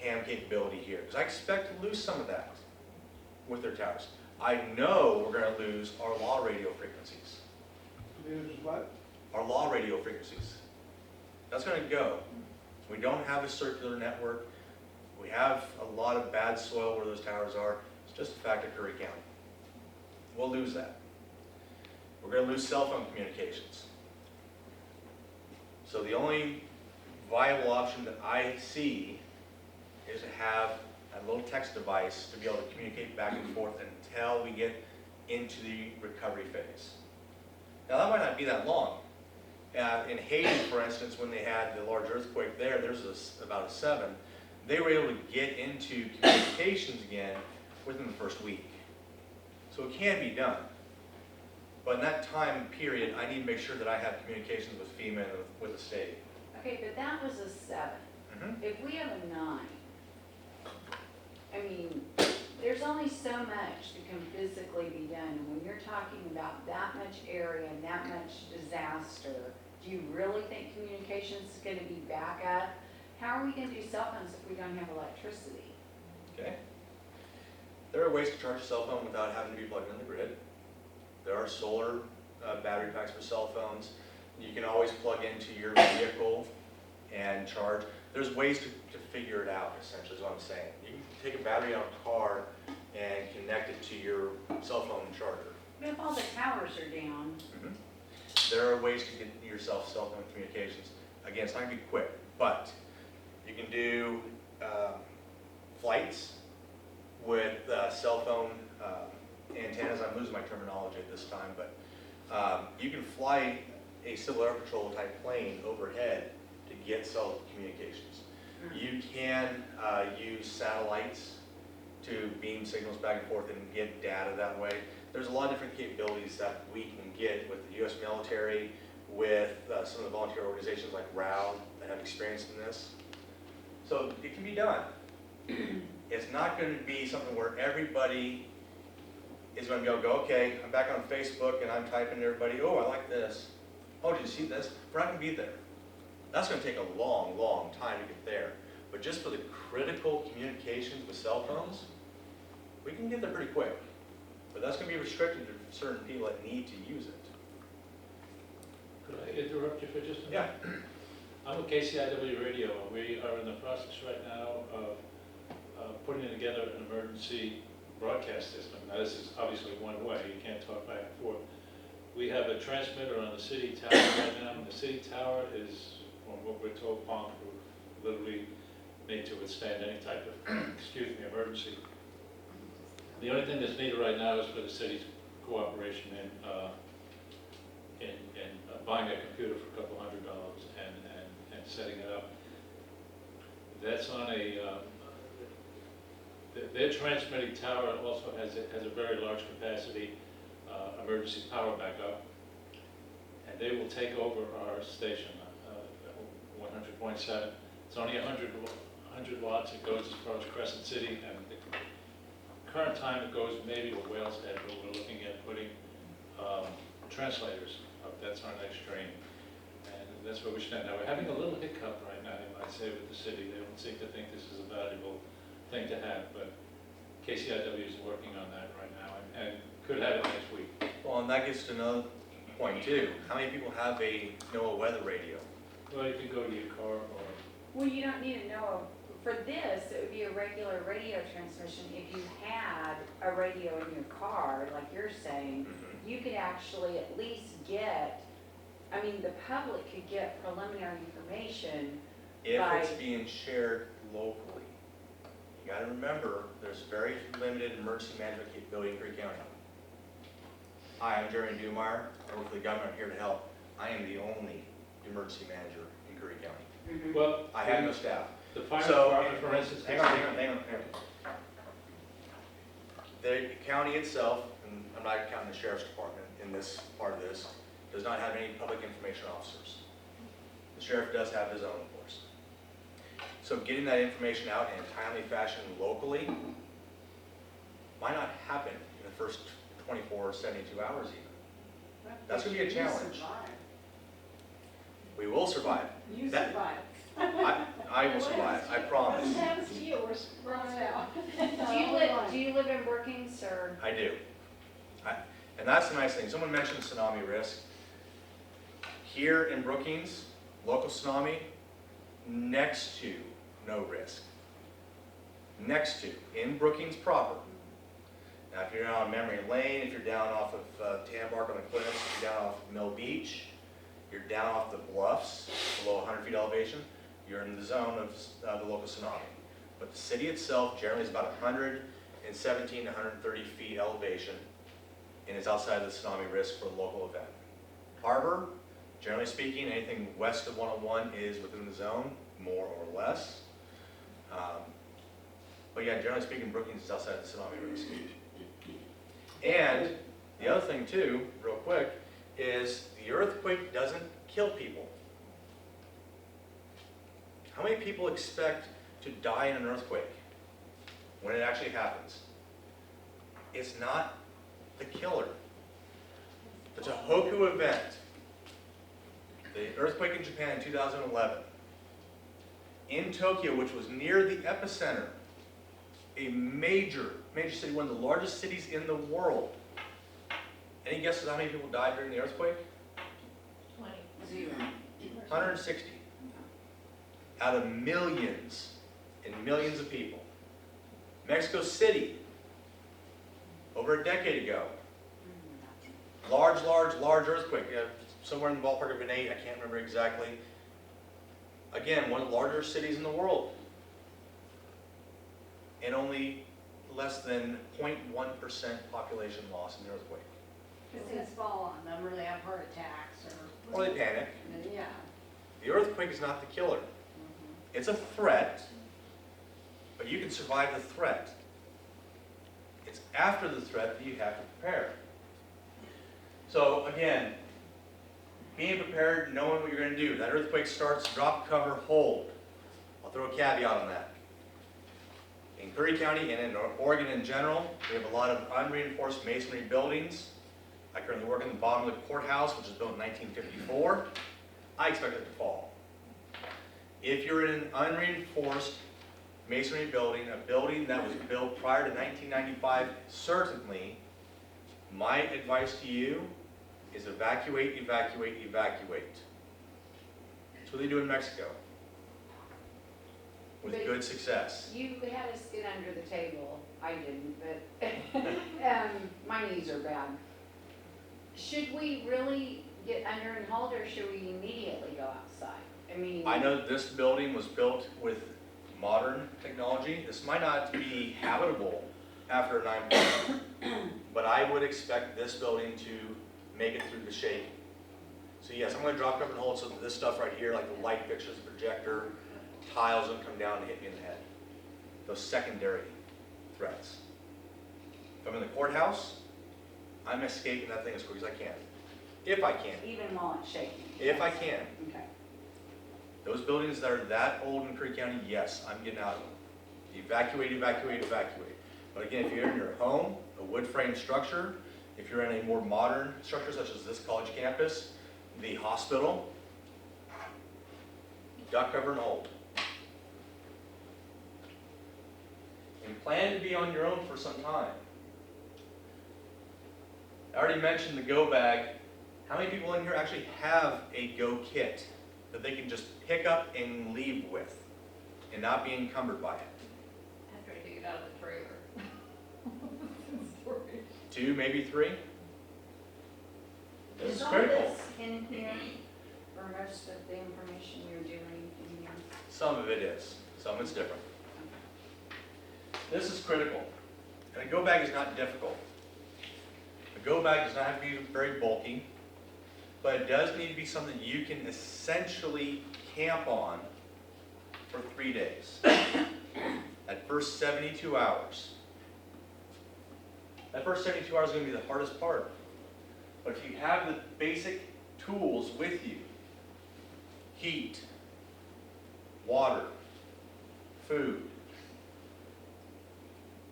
Speaker 2: ham capability here. Because I expect to lose some of that with their towers. I know we're going to lose our law radio frequencies.
Speaker 9: Lose what?
Speaker 2: Our law radio frequencies. That's going to go. We don't have a circular network. We have a lot of bad soil where those towers are. It's just a fact of Curry County. We'll lose that. We're going to lose cell phone communications. So the only viable option that I see is to have a little text device to be able to communicate back and forth until we get into the recovery phase. Now that might not be that long. In Haiti, for instance, when they had the large earthquake there's about a 7, they were able to get into communications again within the first week. So it can be done. But in that time period, I need to make sure that I have communications with FEMA and with the state.
Speaker 3: Okay, but that was a 7. If we have a 9, I mean, there's only so much that can physically be done. And when you're talking about that much area and that much disaster, do you really think communications is going to be back up? How are we going to do cell phones if we don't have electricity?
Speaker 2: Okay. There are ways to charge a cell phone without having to be plugged in the grid. There are solar battery packs for cell phones. You can always plug into your vehicle and charge. There's ways to figure it out, essentially, is what I'm saying. You can take a battery out of a car and connect it to your cell phone charger.
Speaker 3: But if all the towers are down,
Speaker 2: There are ways to get yourself cell phone communications. Again, it's not going to be quick, but you can do flights with cell phone antennas. I'm losing my terminology at this time, but you can fly a Civil Air Patrol type plane overhead to get cell communications. You can use satellites to beam signals back and forth and get data that way. there's a lot of different capabilities that we can get with the U.S. military, with some of the volunteer organizations like RAL that have experience in this. So it can be done. It's not going to be something where everybody is going to be able to go, okay, I'm back on Facebook and I'm typing to everybody, oh, I like this. Oh, did you see this? We're not going to be there. That's going to take a long, long time to get there. But just for the critical communications with cell phones, we can get there pretty quick. But that's going to be restricted to certain people that need to use it.
Speaker 10: Could I interrupt you for just a
Speaker 2: Yeah.
Speaker 10: minute? I'm with KCIW Radio, and we are in the process right now of putting together an emergency broadcast system. Now, this is obviously one way, you can't talk back and forth. We have a transmitter on the city tower right now, and the city tower is, from what we're told, bomb-proof, literally made to withstand any type of, emergency. The only thing that's needed right now is for the city's cooperation in buying a computer for $200 and setting it up. That's on a, their transmitting tower also has a very large capacity emergency power backup, and they will take over our station, 100.7. It's only 100 watts. It goes as far as Crescent City, and the current time it goes maybe to Wales Head, but we're looking at putting translators up. That's our next train, and that's where we stand now. We're having a little hiccup right now, you might say, with the city. They don't seem to think this is a valuable thing to have, but KCIW is working on that right now, and could have it next week.
Speaker 2: Well, and that gets to another point too. How many people have a NOAA weather radio?
Speaker 10: Well, you can go to your car or...
Speaker 3: Well, you don't need to know, for this, it would be a regular radio transmission. If you had a radio in your car, like you're saying, you could actually at least get, I mean, the public could get preliminary information
Speaker 2: If
Speaker 3: by...
Speaker 2: it's being shared locally. You gotta remember, there's very limited emergency management capability in Curry County. Hi, I'm Jeremy Dumeier. I work for the government. I'm here to help. I am the only emergency manager in Curry County.
Speaker 3: Mhm.
Speaker 10: Well,
Speaker 2: I have no staff.
Speaker 10: the fire
Speaker 2: So,
Speaker 10: department, for instance...
Speaker 2: hang on. The county itself, and I'm not counting the sheriff's department in this part of this, does not have any public information officers. The sheriff does have his own, of course. So getting that information out in a timely fashion locally might not happen in the first 24 or 72 hours even. That's going to be a challenge. We will survive.
Speaker 4: You
Speaker 2: That-
Speaker 4: survive.
Speaker 2: I will survive, I promise.
Speaker 4: What happens to you, we're running out.
Speaker 3: Do you live in Brookings, or?
Speaker 2: I do. And that's the nice thing. Someone mentioned tsunami risk. Here in Brookings, local tsunami, next to no risk. Next to, in Brookings proper. Now, if you're on Memory Lane, if you're down off of Tambark on the cliffs, if you're down off Mill Beach, you're down off the bluffs, below 100 feet elevation, you're in the zone of the local tsunami. But the city itself generally is about 117 to 130 feet elevation, and it's outside of the tsunami risk for a local event. Harbor, generally speaking, anything west of 101 is within the zone, more or less. But yeah, generally speaking, Brookings is outside the tsunami risk. And the other thing too, real quick, is the earthquake doesn't kill people. How many people expect to die in an earthquake when it actually happens? It's not the killer. The Tohoku event, the earthquake in Japan in 2011, in Tokyo, which was near the epicenter, a major city, one of the largest cities in the world. Any guesses how many people died during the earthquake?
Speaker 3: 0.
Speaker 2: 160. Out of millions and millions of people. Mexico City, over a decade ago, large earthquake, somewhere in the ballpark of an 8, I can't remember exactly. Again, one of the larger cities in the world. And only less than 0.1% population loss in the earthquake.
Speaker 4: Because things fall on them, or they have heart attacks, or.
Speaker 2: Or they panic.
Speaker 4: Yeah.
Speaker 2: The earthquake is not the killer. It's a threat, but you can survive the threat. It's after the threat that you have to prepare. So again, being prepared, knowing what you're going to do. That earthquake starts, drop, cover, hold. I'll throw a caveat on that. In Curry County and in Oregon in general, we have a lot of unreinforced masonry buildings. I currently work in the bottom of the courthouse, which was built in 1954. I expect it to fall. If you're in an unreinforced masonry building, a building that was built prior to 1995, certainly, my advice to you is evacuate, evacuate, evacuate. That's what they do in Mexico, with
Speaker 3: But
Speaker 2: good success.
Speaker 3: You had us get under the table, I didn't, but my knees are bad. Should we really get under and hold, or should we immediately go outside? I mean.
Speaker 2: I know that this building was built with modern technology. This might not be habitable after a 9/11, but I would expect this building to make it through the shaking. So yes, I'm going to drop, cover, and hold so that this stuff right here, like the light fixtures, the projector, tiles don't come down and hit me in the head. Those secondary threats. If I'm in the courthouse, I'm escaping that thing as quick as I can. If I can.
Speaker 3: Even while it's shaking?
Speaker 2: If I can.
Speaker 3: Okay.
Speaker 2: Those buildings that are that old in Curry County, yes, I'm getting out of them. Evacuate, evacuate, evacuate. But again, if you're in your home, a wood frame structure, if you're in a more modern structure such as this college campus, the hospital, duck, cover, and hold. And plan to be on your own for some time. I already mentioned the go bag. How many people in here actually have a go kit that they can just pick up and leave with and not be encumbered by it?
Speaker 11: After I dig it out of the trailer.
Speaker 2: 2, maybe 3? This is
Speaker 3: all
Speaker 2: critical.
Speaker 3: this in here, or most of the information you're doing in here?
Speaker 2: Some of it is, some it's different. This is critical. And a go bag is not difficult. A go bag does not have to be very bulky, but it does need to be something you can essentially camp on for 3 days. That first 72 hours. That first 72 hours is going to be the hardest part. But if you have the basic tools with you, heat, water, food,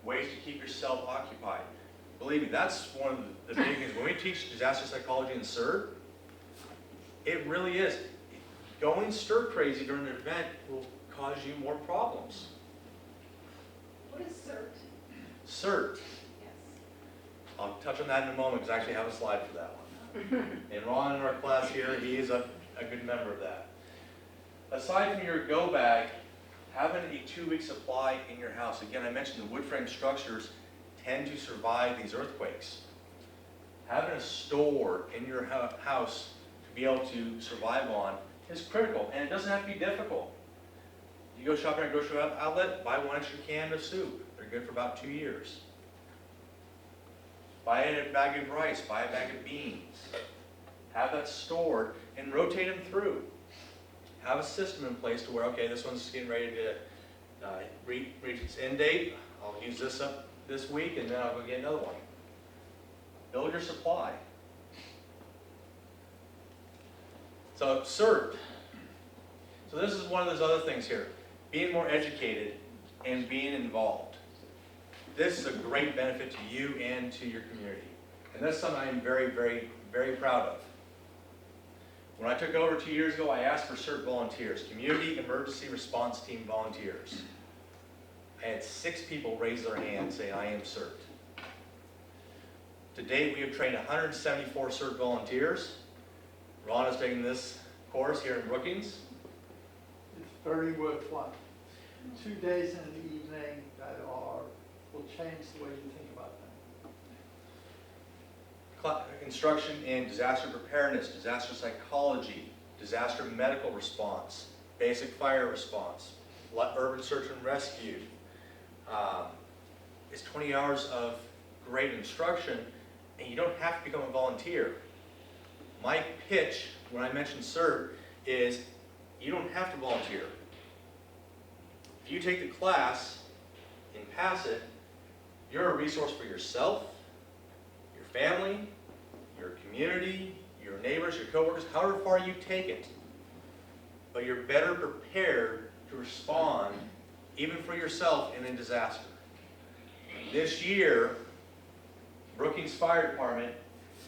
Speaker 2: ways to keep yourself occupied. Believe me, that's one of the big things. When we teach disaster psychology in CERT, it really is. Going stir crazy during an event will cause you more problems.
Speaker 4: What is CERT?
Speaker 2: CERT.
Speaker 4: Yes.
Speaker 2: I'll touch on that in a moment because I actually have a slide for that one. And Ron in our class here, he is a good member of that. Aside from your go bag, having a 2-week supply in your house. Again, I mentioned the wood frame structures tend to survive these earthquakes. Having a store in your house to be able to survive on is critical, and it doesn't have to be difficult. You go shopping at a grocery outlet, buy 1 extra can of soup. They're good for about 2 years. Buy a bag of rice, buy a bag of beans. Have that stored and rotate them through. Have a system in place to where, okay, this one's getting ready to reach its end date. I'll use this up this week and then I'll go get another one. Build your supply. So CERT. So this is one of those other things here. Being more educated and being involved. This is a great benefit to you and to your community. And that's something I am very, very, very proud of. When I took over 2 years ago, I asked for CERT volunteers, Community Emergency Response Team volunteers. I had 6 people raise their hand and say, I am CERT. To date, we have trained 174 CERT volunteers. Ron is taking this course here in Brookings.
Speaker 6: It's very worthwhile. 2 days in the evening that will change the way you think about them.
Speaker 2: Instruction in disaster preparedness, disaster psychology, disaster medical response, basic fire response, urban search and rescue. It's 20 hours of great instruction, and you don't have to become a volunteer. My pitch when I mention CERT is you don't have to volunteer. If you take the class and pass it, you're a resource for yourself, your family, your community, your neighbors, your coworkers, however far you take it. But you're better prepared to respond, even for yourself, in a disaster. This year, Brookings Fire Department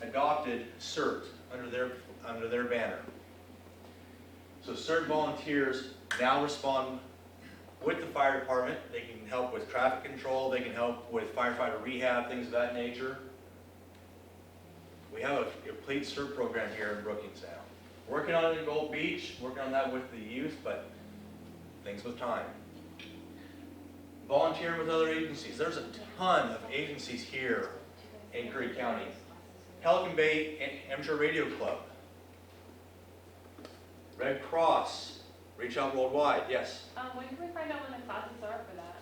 Speaker 2: adopted CERT under their banner. So CERT volunteers now respond with the fire department. They can help with traffic control, they can help with firefighter rehab, things of that nature. We have a complete CERT program here in Brookings now. Working on it in Gold Beach, working on that with the youth, but things with time. Volunteering with other agencies. There's a ton of agencies here in Curry County. Pelican Bay Amateur Radio Club. Red Cross, Reach Out Worldwide, yes.
Speaker 11: When can we find out when the classes are for that?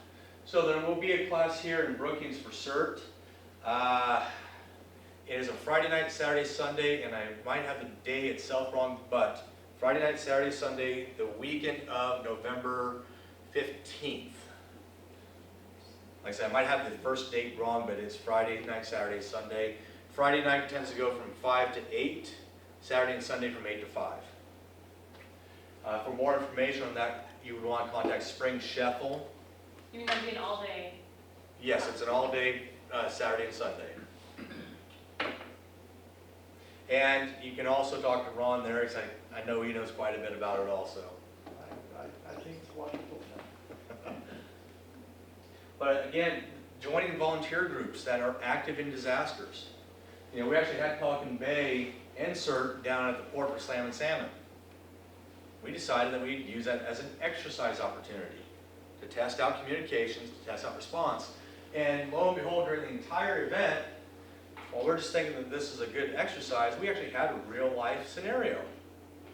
Speaker 2: So there will be a class here in Brookings for CERT. It is a Friday night, Saturday, Sunday, and I might have the day itself wrong, but Friday night, Saturday, Sunday, the weekend of November 15th. Like I said, I might have the first date wrong, but it's Friday night, Saturday, Sunday. Friday night tends to go from 5 to 8, Saturday and Sunday from 8 to 5. For more information on that, you would want to contact Spring Scheffel.
Speaker 11: You mean that'd be an all-day?
Speaker 2: Yes, it's an all-day Saturday and Sunday. And you can also talk to Ron there, because I know he knows quite a bit about it also.
Speaker 6: I think it's wonderful.
Speaker 2: But again, joining volunteer groups that are active in disasters. You know, we actually had Pelican Bay and CERT down at the port for Slam and Salmon. We decided that we'd use that as an exercise opportunity to test out communications, to test out response. And lo and behold, during the entire event, while we're just thinking that this is a good exercise, we actually had a real life scenario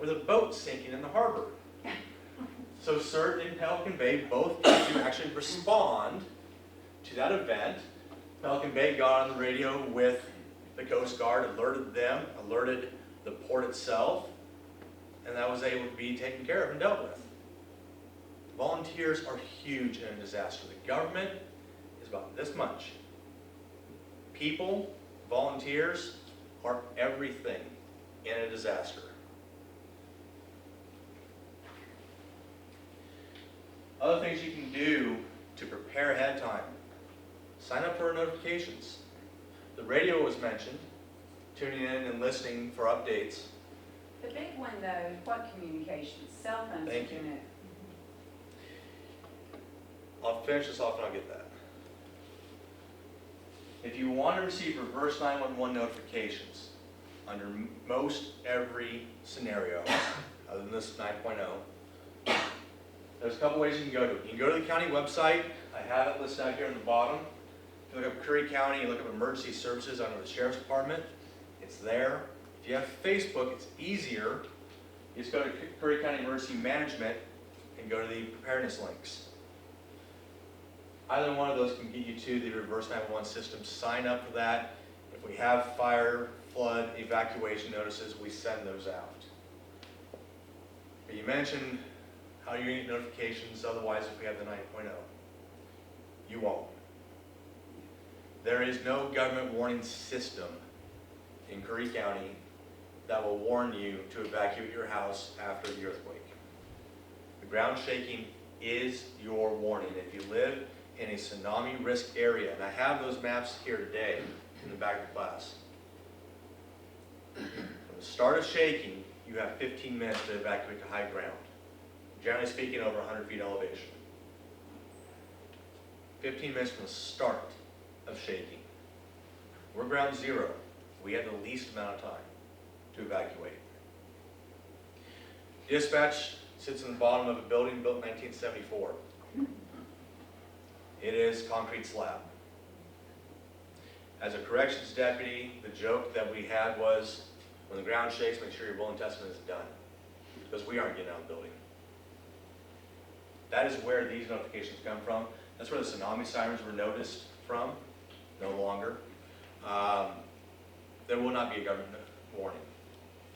Speaker 2: with a boat sinking in the harbor. So CERT and Pelican Bay both got to actually respond to that event. Pelican Bay got on the radio with the Coast Guard, alerted them, alerted the port itself, and that was able to be taken care of and dealt with. Volunteers are huge in a disaster. The government is about this much. People, volunteers, are everything in a disaster. Other things you can do to prepare ahead of time. Sign up for notifications. The radio was mentioned, tuning in and listening for updates.
Speaker 3: The big one though, what communications? Cell phones,
Speaker 2: Thank you.
Speaker 3: internet.
Speaker 2: I'll finish this off and I'll get that. If you want to receive reverse 911 notifications under most every scenario, other than this 9.0, there's a couple ways you can go to it. You can go to the county website. I have it listed out here on the bottom. If you look up Curry County, you look up emergency services under the Sheriff's Department, it's there. If you have Facebook, it's easier. You just go to Curry County Emergency Management and go to the preparedness links. Either one of those can get you to the reverse 911 system. Sign up for that. If we have fire, flood, evacuation notices, we send those out. But you mentioned how you're going to get notifications otherwise if we have the 9.0. You won't. There is no government warning system in Curry County that will warn you to evacuate your house after the earthquake. The ground shaking is your warning. If you live in a tsunami risk area, and I have those maps here today in the back of the class. From the start of shaking, you have 15 minutes to evacuate to high ground. Generally speaking, over 100 feet elevation. 15 minutes from the start of shaking. We're ground zero. We have the least amount of time to evacuate. Dispatch sits in the bottom of a building built in 1974. It is concrete slab. As a corrections deputy, the joke that we had was, when the ground shakes, make sure your will and testament is done. Because we aren't getting out of the building. That is where these notifications come from. That's where the tsunami sirens were noticed from. No longer. There will not be a government warning.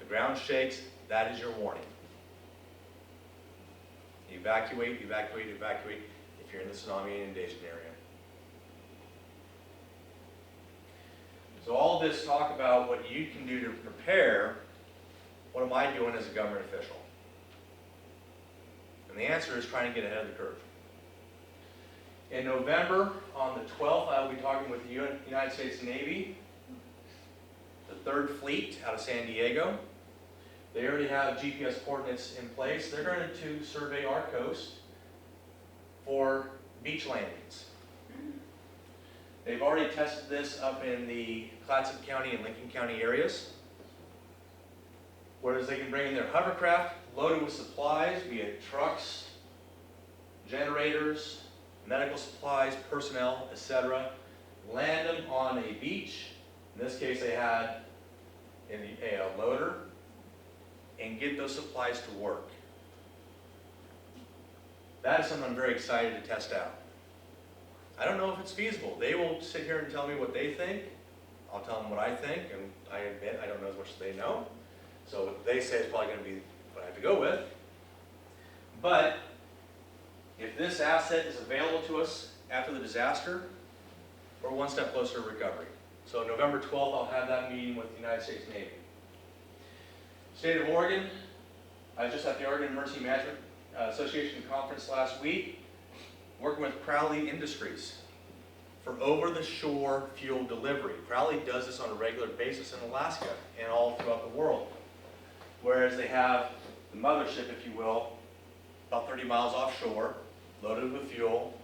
Speaker 2: The ground shakes, that is your warning. Evacuate, evacuate, evacuate if you're in the tsunami inundation area. So all this talk about what you can do to prepare, what am I doing as a government official? And the answer is trying to get ahead of the curve. In November, on the 12th, I will be talking with the United States Navy, the 3rd Fleet out of San Diego. They already have GPS coordinates in place. They're going to survey our coast for beach landings. They've already tested this up in the Clatsop County and Lincoln County areas, whereas they can bring in their hovercraft loaded with supplies, be it trucks, generators, medical supplies, personnel, etc., land them on a beach. In this case, they had a loader, and get those supplies to work. That is something I'm very excited to test out. I don't know if it's feasible. They will sit here and tell me what they think. I'll tell them what I think, and I admit I don't know as much as they know. So what they say is probably going to be what I have to go with. But if this asset is available to us after the disaster, we're one step closer to recovery. So November 12th, I'll have that meeting with the United States Navy. State of Oregon, I was just at the Oregon Emergency Management Association conference last week, working with Crowley Industries for over-the-shore fuel delivery. Crowley does this on a regular basis in Alaska and all throughout the world. Whereas they have the mothership, if you will, about 30 miles offshore, loaded with fuel,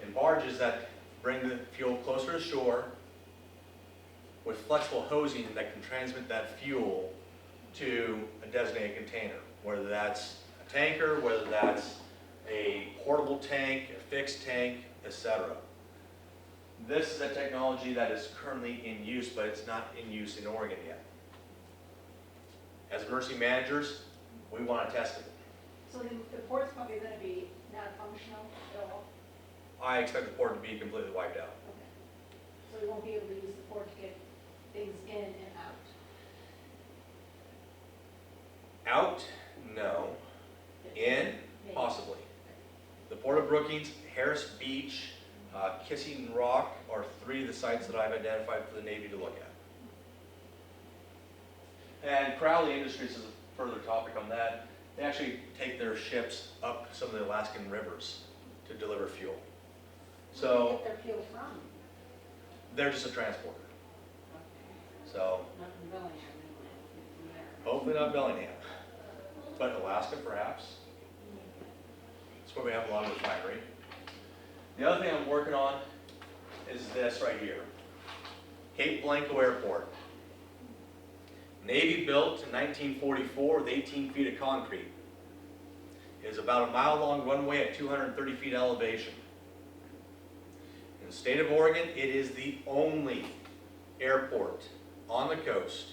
Speaker 2: and barges that bring the fuel closer to shore with flexible hosing that can transmit that fuel to a designated container, whether that's a tanker, whether that's a portable tank, a fixed tank, etc. This is a technology that is currently in use, but it's not in use in Oregon yet. As emergency managers, we want to test it.
Speaker 4: So the port's probably gonna be not functional at all?
Speaker 2: I expect the port to be completely wiped out.
Speaker 4: Okay. So we won't be able to use the port to get things in and out?
Speaker 2: Out? No. In?
Speaker 4: Maybe.
Speaker 2: Possibly. The Port of Brookings, Harris Beach, Kissing Rock are 3 of the sites that I've identified for the Navy to look at. And Crowley Industries is a further topic on that. They actually take their ships up some of the Alaskan rivers to deliver fuel.
Speaker 4: Where do they
Speaker 2: So
Speaker 4: get their fuel from?
Speaker 2: they're just a transporter. So
Speaker 4: Not from Bellingham, from there.
Speaker 2: hopefully not Bellingham, but Alaska perhaps. That's where we have a lot of refinery. The other thing I'm working on is this right here. Cape Blanco Airport. Navy built in 1944 with 18 feet of concrete. It is about a mile-long runway at 230 feet elevation. In the state of Oregon, it is the only airport on the coast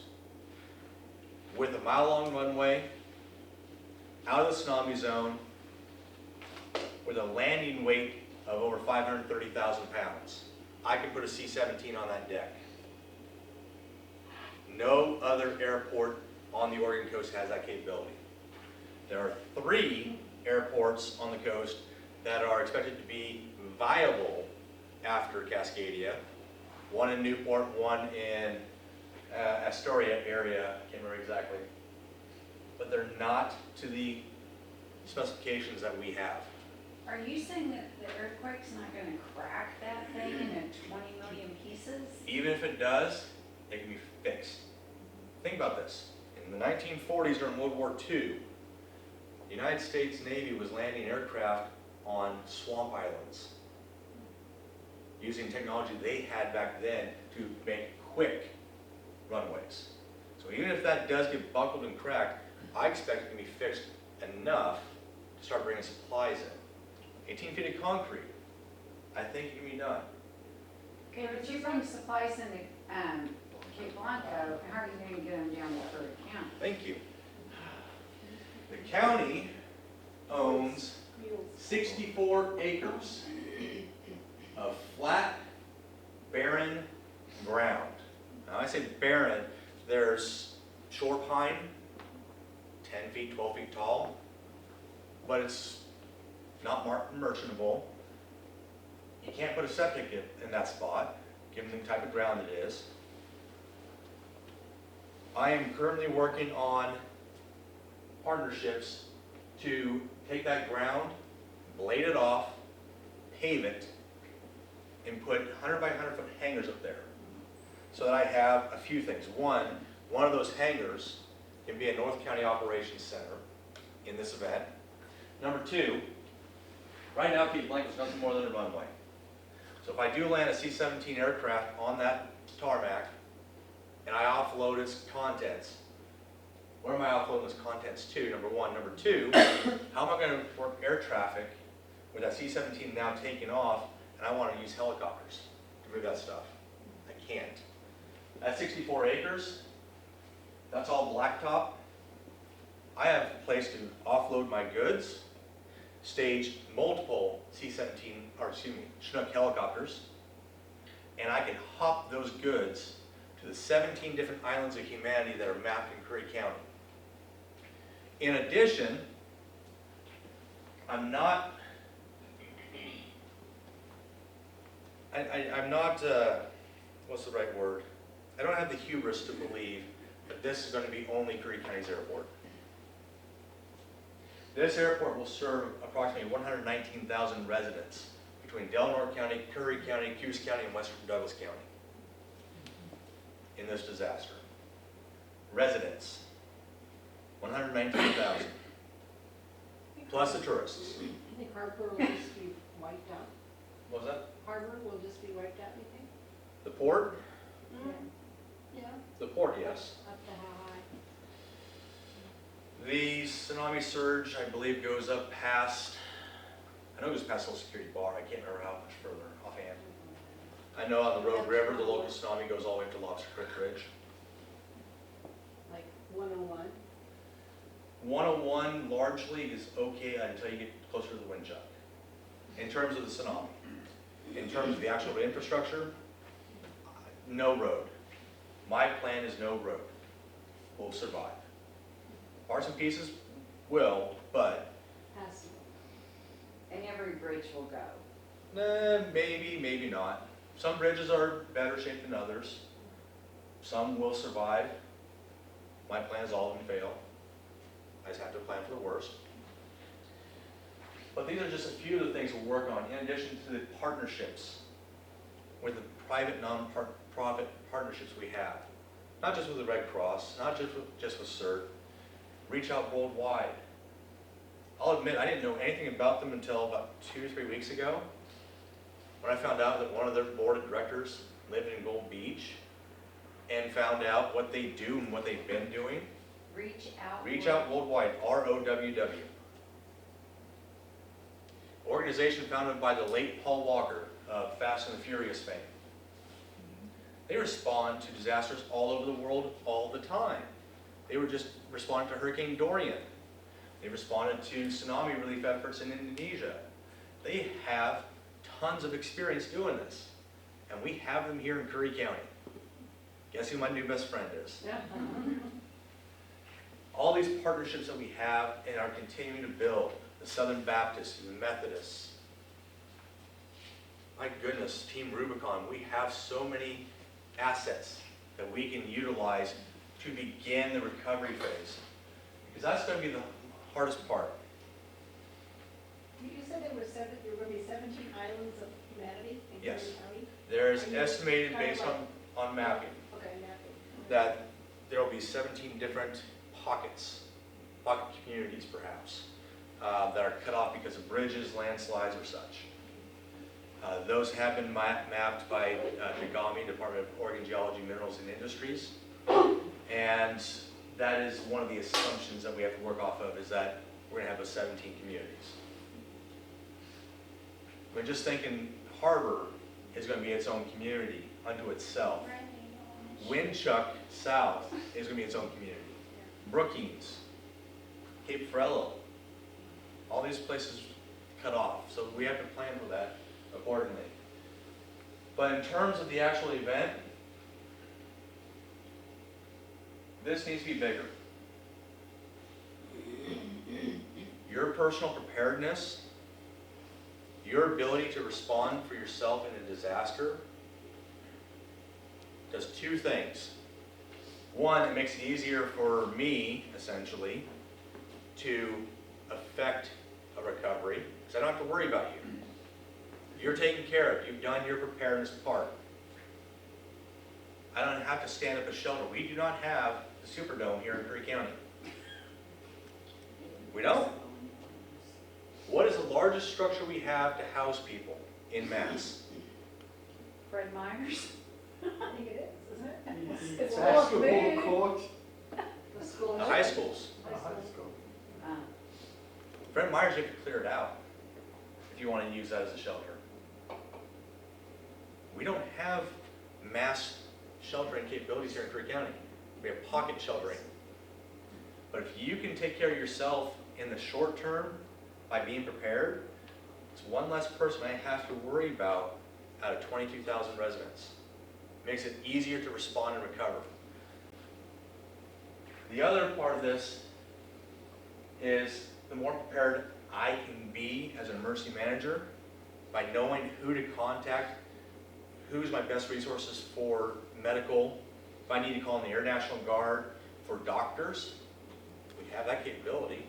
Speaker 2: with a mile-long runway, out of the tsunami zone, with a landing weight of over 530,000 pounds. I could put a C-17 on that deck. No other airport on the Oregon coast has that capability. There are 3 airports on the coast that are expected to be viable after Cascadia. One in Newport, one in Astoria area, can't remember exactly. But they're not to the specifications that we have.
Speaker 3: Are you saying that the earthquake's not gonna crack that thing into 20 million pieces?
Speaker 2: Even if it does, it can be fixed. Think about this. In the 1940s during World War II, the United States Navy was landing aircraft on swamp islands using technology they had back then to make quick runways. So even if that does get buckled and cracked, I expect it can be fixed enough to start bringing supplies in. 18 feet of concrete, I think it can be done.
Speaker 3: Okay, but you bring supplies into, Cape Blanco, how are you gonna get them down to Further County?
Speaker 2: Thank you. The county owns 64 acres of flat, barren ground. Now I say barren, there's shore pine, 10 feet, 12 feet tall, but it's not merchantable. You can't put a septic in that spot, given the type of ground it is. I am currently working on partnerships to take that ground, blade it off, pave it, and put 100 by 100 foot hangers up there. So that I have a few things. One of those hangars can be a North County Operations Center in this event. Number two, right now Cape Blank is nothing more than a runway. So if I do land a C-17 aircraft on that tarmac and I offload its contents, where am I offloading those contents to, number one? Number two, how am I going to work air traffic with that C-17 now taking off and I want to use helicopters to move that stuff? I can't. At 64 acres, that's all blacktop. I have a place to offload my goods, stage multiple Chinook helicopters, and I can hop those goods to the 17 different islands of humanity that are mapped in Curry County. In addition, I'm not, what's the right word? I don't have the hubris to believe that this is going to be only Curry County's airport. This airport will serve approximately 119,000 residents between Delaware County, Curry County, Coos County, and western Douglas County in this disaster. Residents, 119,000, plus the tourists.
Speaker 4: You think Harbor will just be wiped out?
Speaker 2: What was that?
Speaker 4: Harbor will just be wiped out, you think?
Speaker 2: The port?
Speaker 4: Yeah,
Speaker 2: The port, yes.
Speaker 4: up to how high?
Speaker 2: The tsunami surge, I believe, goes up past, I know it goes past the security bar. I can't remember how much further offhand. I know on the Rogue River, the local tsunami goes all the way up to Lobster Creek Ridge.
Speaker 4: Like 101?
Speaker 2: 101 largely is okay until you get closer to the wind chuck. In terms of the tsunami. In terms of the actual infrastructure, no road. My plan is no road. We'll survive. Parts and pieces will, but
Speaker 4: Has to.
Speaker 3: And every bridge will go.
Speaker 2: maybe, maybe not. Some bridges are better shaped than others. Some will survive. My plan is all of them fail. I just have to plan for the worst. But these are just a few of the things we'll work on, in addition to the partnerships with the private non-profit partnerships we have. Not just with the Red Cross, not just with CERT. Reach out worldwide. I'll admit, I didn't know anything about them until about 2 or 3 weeks ago, when I found out that one of their board of directors lived in Gold Beach, and found out what they do and what they've been doing.
Speaker 3: Reach out.
Speaker 2: Reach Out Worldwide, ROWW. Organization founded by the late Paul Walker of Fast and the Furious fame. They respond to disasters all over the world all the time. They were just responding to Hurricane Dorian. They responded to tsunami relief efforts in Indonesia. They have tons of experience doing this. And we have them here in Curry County. Guess who my new best friend is?
Speaker 4: Yeah.
Speaker 2: All these partnerships that we have and are continuing to build, the Southern Baptists, the Methodists. My goodness, Team Rubicon, we have so many assets that we can utilize to begin the recovery phase. Because that's going to be the hardest part.
Speaker 4: You said there were going to be 17 islands of humanity in Curry
Speaker 2: Yes.
Speaker 4: County?
Speaker 2: There's
Speaker 4: And you
Speaker 2: estimated,
Speaker 4: kind of
Speaker 2: based
Speaker 4: like-
Speaker 2: on mapping,
Speaker 4: Okay, mapping.
Speaker 2: that there will be 17 different pocket communities perhaps, that are cut off because of bridges, landslides, or such. Those have been mapped by NAGAMI, Department of Oregon Geology, Minerals, and Industries. And that is one of the assumptions that we have to work off of, is that we're going to have those 17 communities. We're just thinking Harbor is going to be its own community unto itself. Windchuck South is going to be its own community. Brookings, Cape Frello, all these places cut off. So we have to plan for that accordingly. But in terms of the actual event, this needs to be bigger. Your personal preparedness, your ability to respond for yourself in a disaster, does two things. One, it makes it easier for me, essentially, to affect a recovery, because I don't have to worry about you. You're taken care of. You've done your preparedness part. I don't have to stand up a shelter. We do not have the Superdome here in Curry County. We don't. What is the largest structure we have to house people in Mass?
Speaker 3: Fred Meyer's?
Speaker 4: I think it is, isn't it?
Speaker 3: It's full of
Speaker 6: Basketball
Speaker 3: food.
Speaker 6: court.
Speaker 3: The school.
Speaker 2: The high schools.
Speaker 3: Uh,
Speaker 2: Fred Meyer's, you have to clear it out if you want to use that as a shelter. We don't have mass sheltering capabilities here in Curry County. We have pocket sheltering. But if you can take care of yourself in the short term by being prepared, it's one less person I have to worry about out of 22,000 residents. Makes it easier to respond and recover. The other part of this is the more prepared I can be as an emergency manager by knowing who to contact, who's my best resources for medical, if I need to call in the Air National Guard for doctors, we have that capability.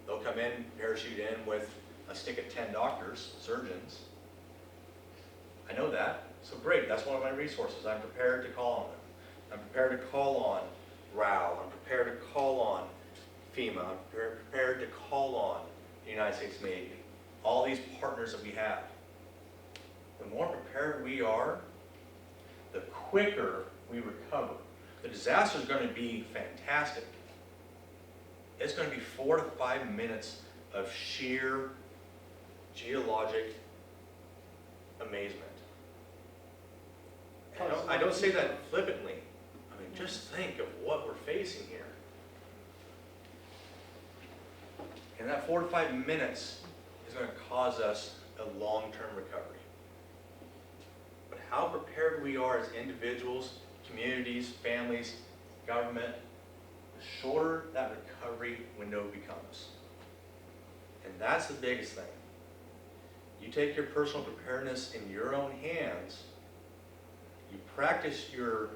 Speaker 2: They'll come in, parachute in with a stick of 10 doctors, surgeons. I know that, so great, that's one of my resources. I'm prepared to call on them. I'm prepared to call on RAL. I'm prepared to call on FEMA. I'm prepared to call on the United States Navy. All these partners that we have. The more prepared we are, the quicker we recover. The disaster is going to be fantastic. It's going to be 4 to 5 minutes of sheer geologic amazement. And I don't say that flippantly. I mean, just think of what we're facing here. And that 4 to 5 minutes is going to cause us a long-term recovery. But how prepared we are as individuals, communities, families, government, the shorter that recovery window becomes. And that's the biggest thing. You take your personal preparedness in your own hands, you practice your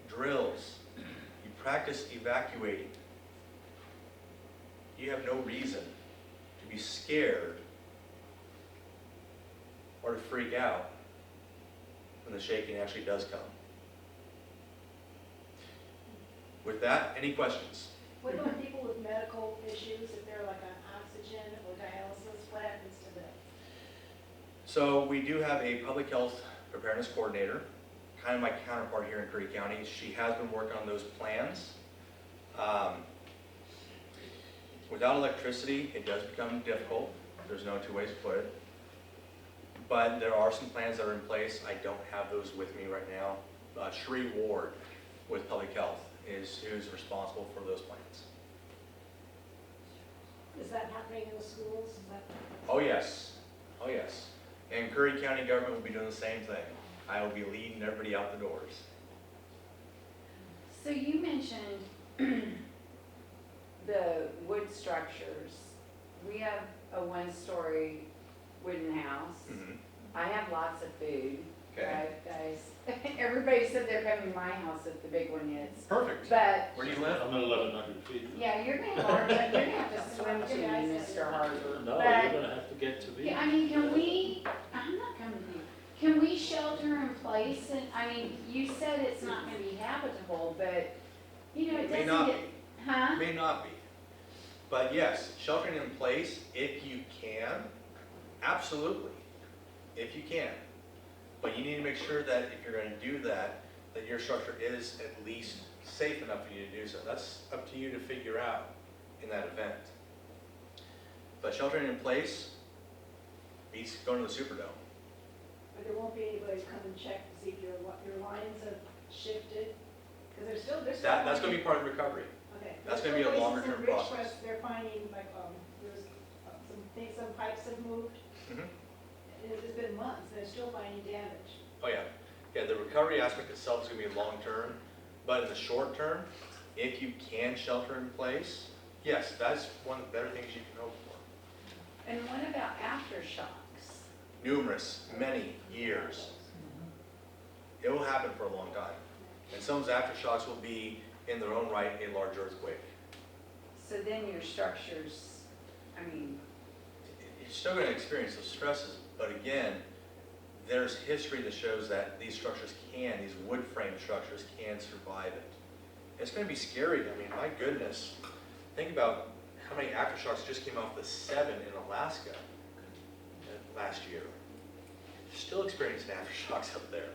Speaker 2: drills, you practice evacuating. You have no reason to be scared or to freak out when the shaking actually does come. With that, any questions?
Speaker 4: What about people with medical issues, if they're like on oxygen or dialysis, what happens to them?
Speaker 2: So we do have a public health preparedness coordinator, kind of my counterpart here in Curry County. She has been working on those plans. Without electricity, it does become difficult. There's no two ways to put it. But there are some plans that are in place. I don't have those with me right now. Sheree Ward with Public Health is who's responsible for those plans.
Speaker 4: Is that happening in the schools? Is that?
Speaker 2: Oh yes, oh yes. And Curry County government will be doing the same thing. I will be leading everybody out the doors.
Speaker 3: So you mentioned the wood structures. We have a one-story wooden house.
Speaker 2: Mm-hmm.
Speaker 3: I have lots of food,
Speaker 2: Okay.
Speaker 3: right, guys? Everybody said they're coming to my house if the big one is.
Speaker 2: Perfect.
Speaker 3: But,
Speaker 2: Where do you live?
Speaker 10: I'm at 1,100 feet.
Speaker 3: yeah, you're gonna have to swim to me, Mr. Harper.
Speaker 10: No,
Speaker 3: But-
Speaker 10: you're gonna have to get to me.
Speaker 3: Yeah, I mean, can we, I'm not coming to you, can we shelter in place? And, I mean, you said it's not gonna be habitable, but, you know, it
Speaker 2: May
Speaker 3: doesn't
Speaker 2: not
Speaker 3: get, huh?
Speaker 2: May not be. But yes, sheltering in place, if you can, absolutely, if you can. But you need to make sure that if you're going to do that, that your structure is at least safe enough for you to do so. That's up to you to figure out in that event. But sheltering in place beats going to the Superdome.
Speaker 4: But there won't be anybody to come and check to see if your lines have shifted? Because there's still.
Speaker 2: That's going to be part of the recovery.
Speaker 4: Okay.
Speaker 2: That's
Speaker 4: There's
Speaker 2: gonna be a
Speaker 4: still
Speaker 2: longer
Speaker 4: places
Speaker 2: term
Speaker 4: in
Speaker 2: process.
Speaker 4: Ridgecrest, they're finding like, there's some things, some pipes have moved.
Speaker 2: Mhm.
Speaker 4: And it's been months, and they're still finding damage.
Speaker 2: Oh yeah. Yeah, the recovery aspect itself is going to be long term, but in the short term, if you can shelter in place, yes, that's one of the better things you can hope for.
Speaker 3: And what about aftershocks?
Speaker 2: Numerous, many years. It will happen for a long time. And some of those aftershocks will be in their own right, a large earthquake.
Speaker 3: So then your structures, I mean,
Speaker 2: You're still going to experience those stresses, but again, there's history that shows that these wood frame structures can survive it. It's going to be scary. I mean, my goodness, think about how many aftershocks just came off the 7 in Alaska last year. Still experiencing aftershocks up there.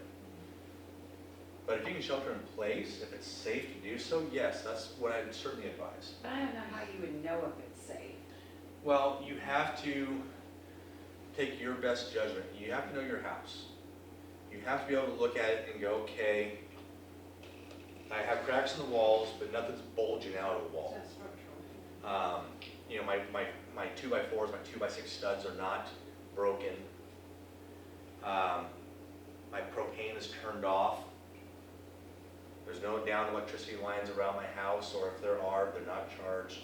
Speaker 2: But if you can shelter in place, if it's safe to do so, yes, that's what I would certainly advise.
Speaker 3: but I don't know how you would know if it's safe.
Speaker 2: Well, you have to take your best judgment. You have to know your house. You have to be able to look at it and go, okay, I have cracks in the walls, but nothing's bulging out of the wall.
Speaker 4: That's structural.
Speaker 2: You know, my 2x4s, my 2x6 studs are not broken. My propane is turned off. There's no down electricity lines around my house, or if there are, they're not charged.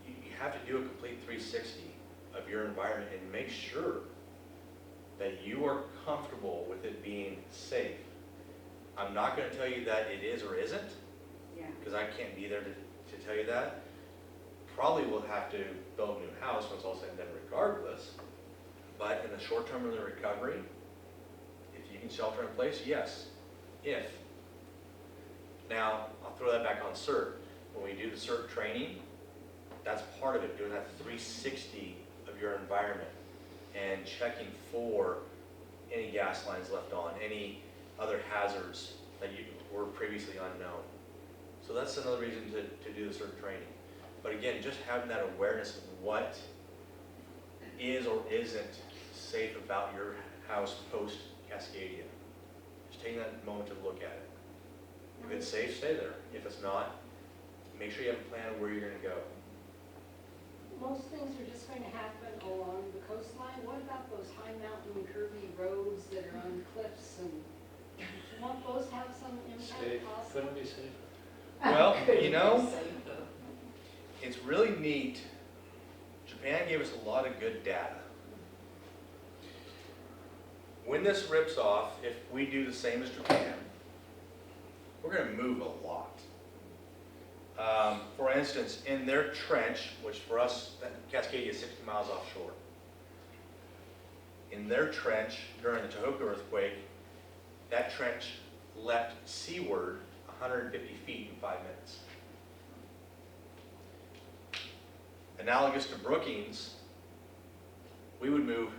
Speaker 2: You have to do a complete 360 of your environment and make sure that you are comfortable with it being safe. I'm not going to tell you that it is or isn't,
Speaker 3: Yeah.
Speaker 2: because I can't be there to tell you that. Probably will have to build a new house when it's all said and done regardless. But in the short term of the recovery, if you can shelter in place, yes. If. Now, I'll throw that back on CERT. When we do the CERT training, that's part of it, doing that 360 of your environment and checking for any gas lines left on, any other hazards that were previously unknown. So that's another reason to do the CERT training. But again, just having that awareness of what is or isn't safe about your house post-Cascadia. Just taking that moment to look at it. If it's safe, stay there. If it's not, make sure you have a plan of where you're going to go.
Speaker 4: Most things are just going to happen along the coastline. What about those high mountain curvy roads that are on cliffs and, won't those have some
Speaker 10: Safe,
Speaker 4: impact also?
Speaker 10: couldn't be safer.
Speaker 2: Well,
Speaker 3: Couldn't
Speaker 2: you know,
Speaker 3: be safer.
Speaker 2: it's really neat. Japan gave us a lot of good data. When this rips off, if we do the same as Japan, we're going to move a lot. For instance, in their trench, which for us, Cascadia is 60 miles offshore. In their trench, during the Tohoku earthquake, that trench leapt seaward 150 feet in 5 minutes. Analogous to Brookings, we would move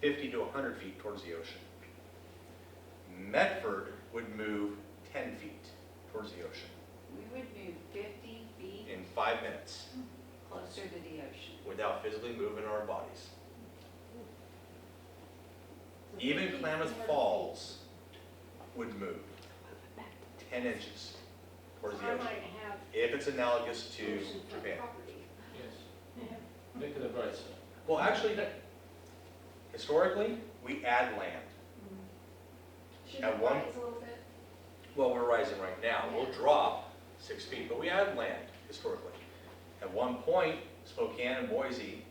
Speaker 2: 50 to 100 feet towards the ocean. Medford would move 10 feet towards the ocean
Speaker 3: We would move 50 feet
Speaker 2: in 5 minutes
Speaker 3: closer to the ocean.
Speaker 2: without physically moving our bodies. Even Klamath Falls would move 10 inches towards the
Speaker 4: I
Speaker 2: ocean,
Speaker 4: might have
Speaker 2: if it's analogous to
Speaker 4: oceanfront
Speaker 2: Japan.
Speaker 4: property.
Speaker 10: Yes. Think of the bright side.
Speaker 2: Well, actually, historically, we add land.
Speaker 4: Should
Speaker 2: At
Speaker 4: it
Speaker 2: one-
Speaker 4: rise a little bit?
Speaker 2: Well, we're rising right now. We'll drop 6 feet, but we add land historically. At one point, Spokane and Boise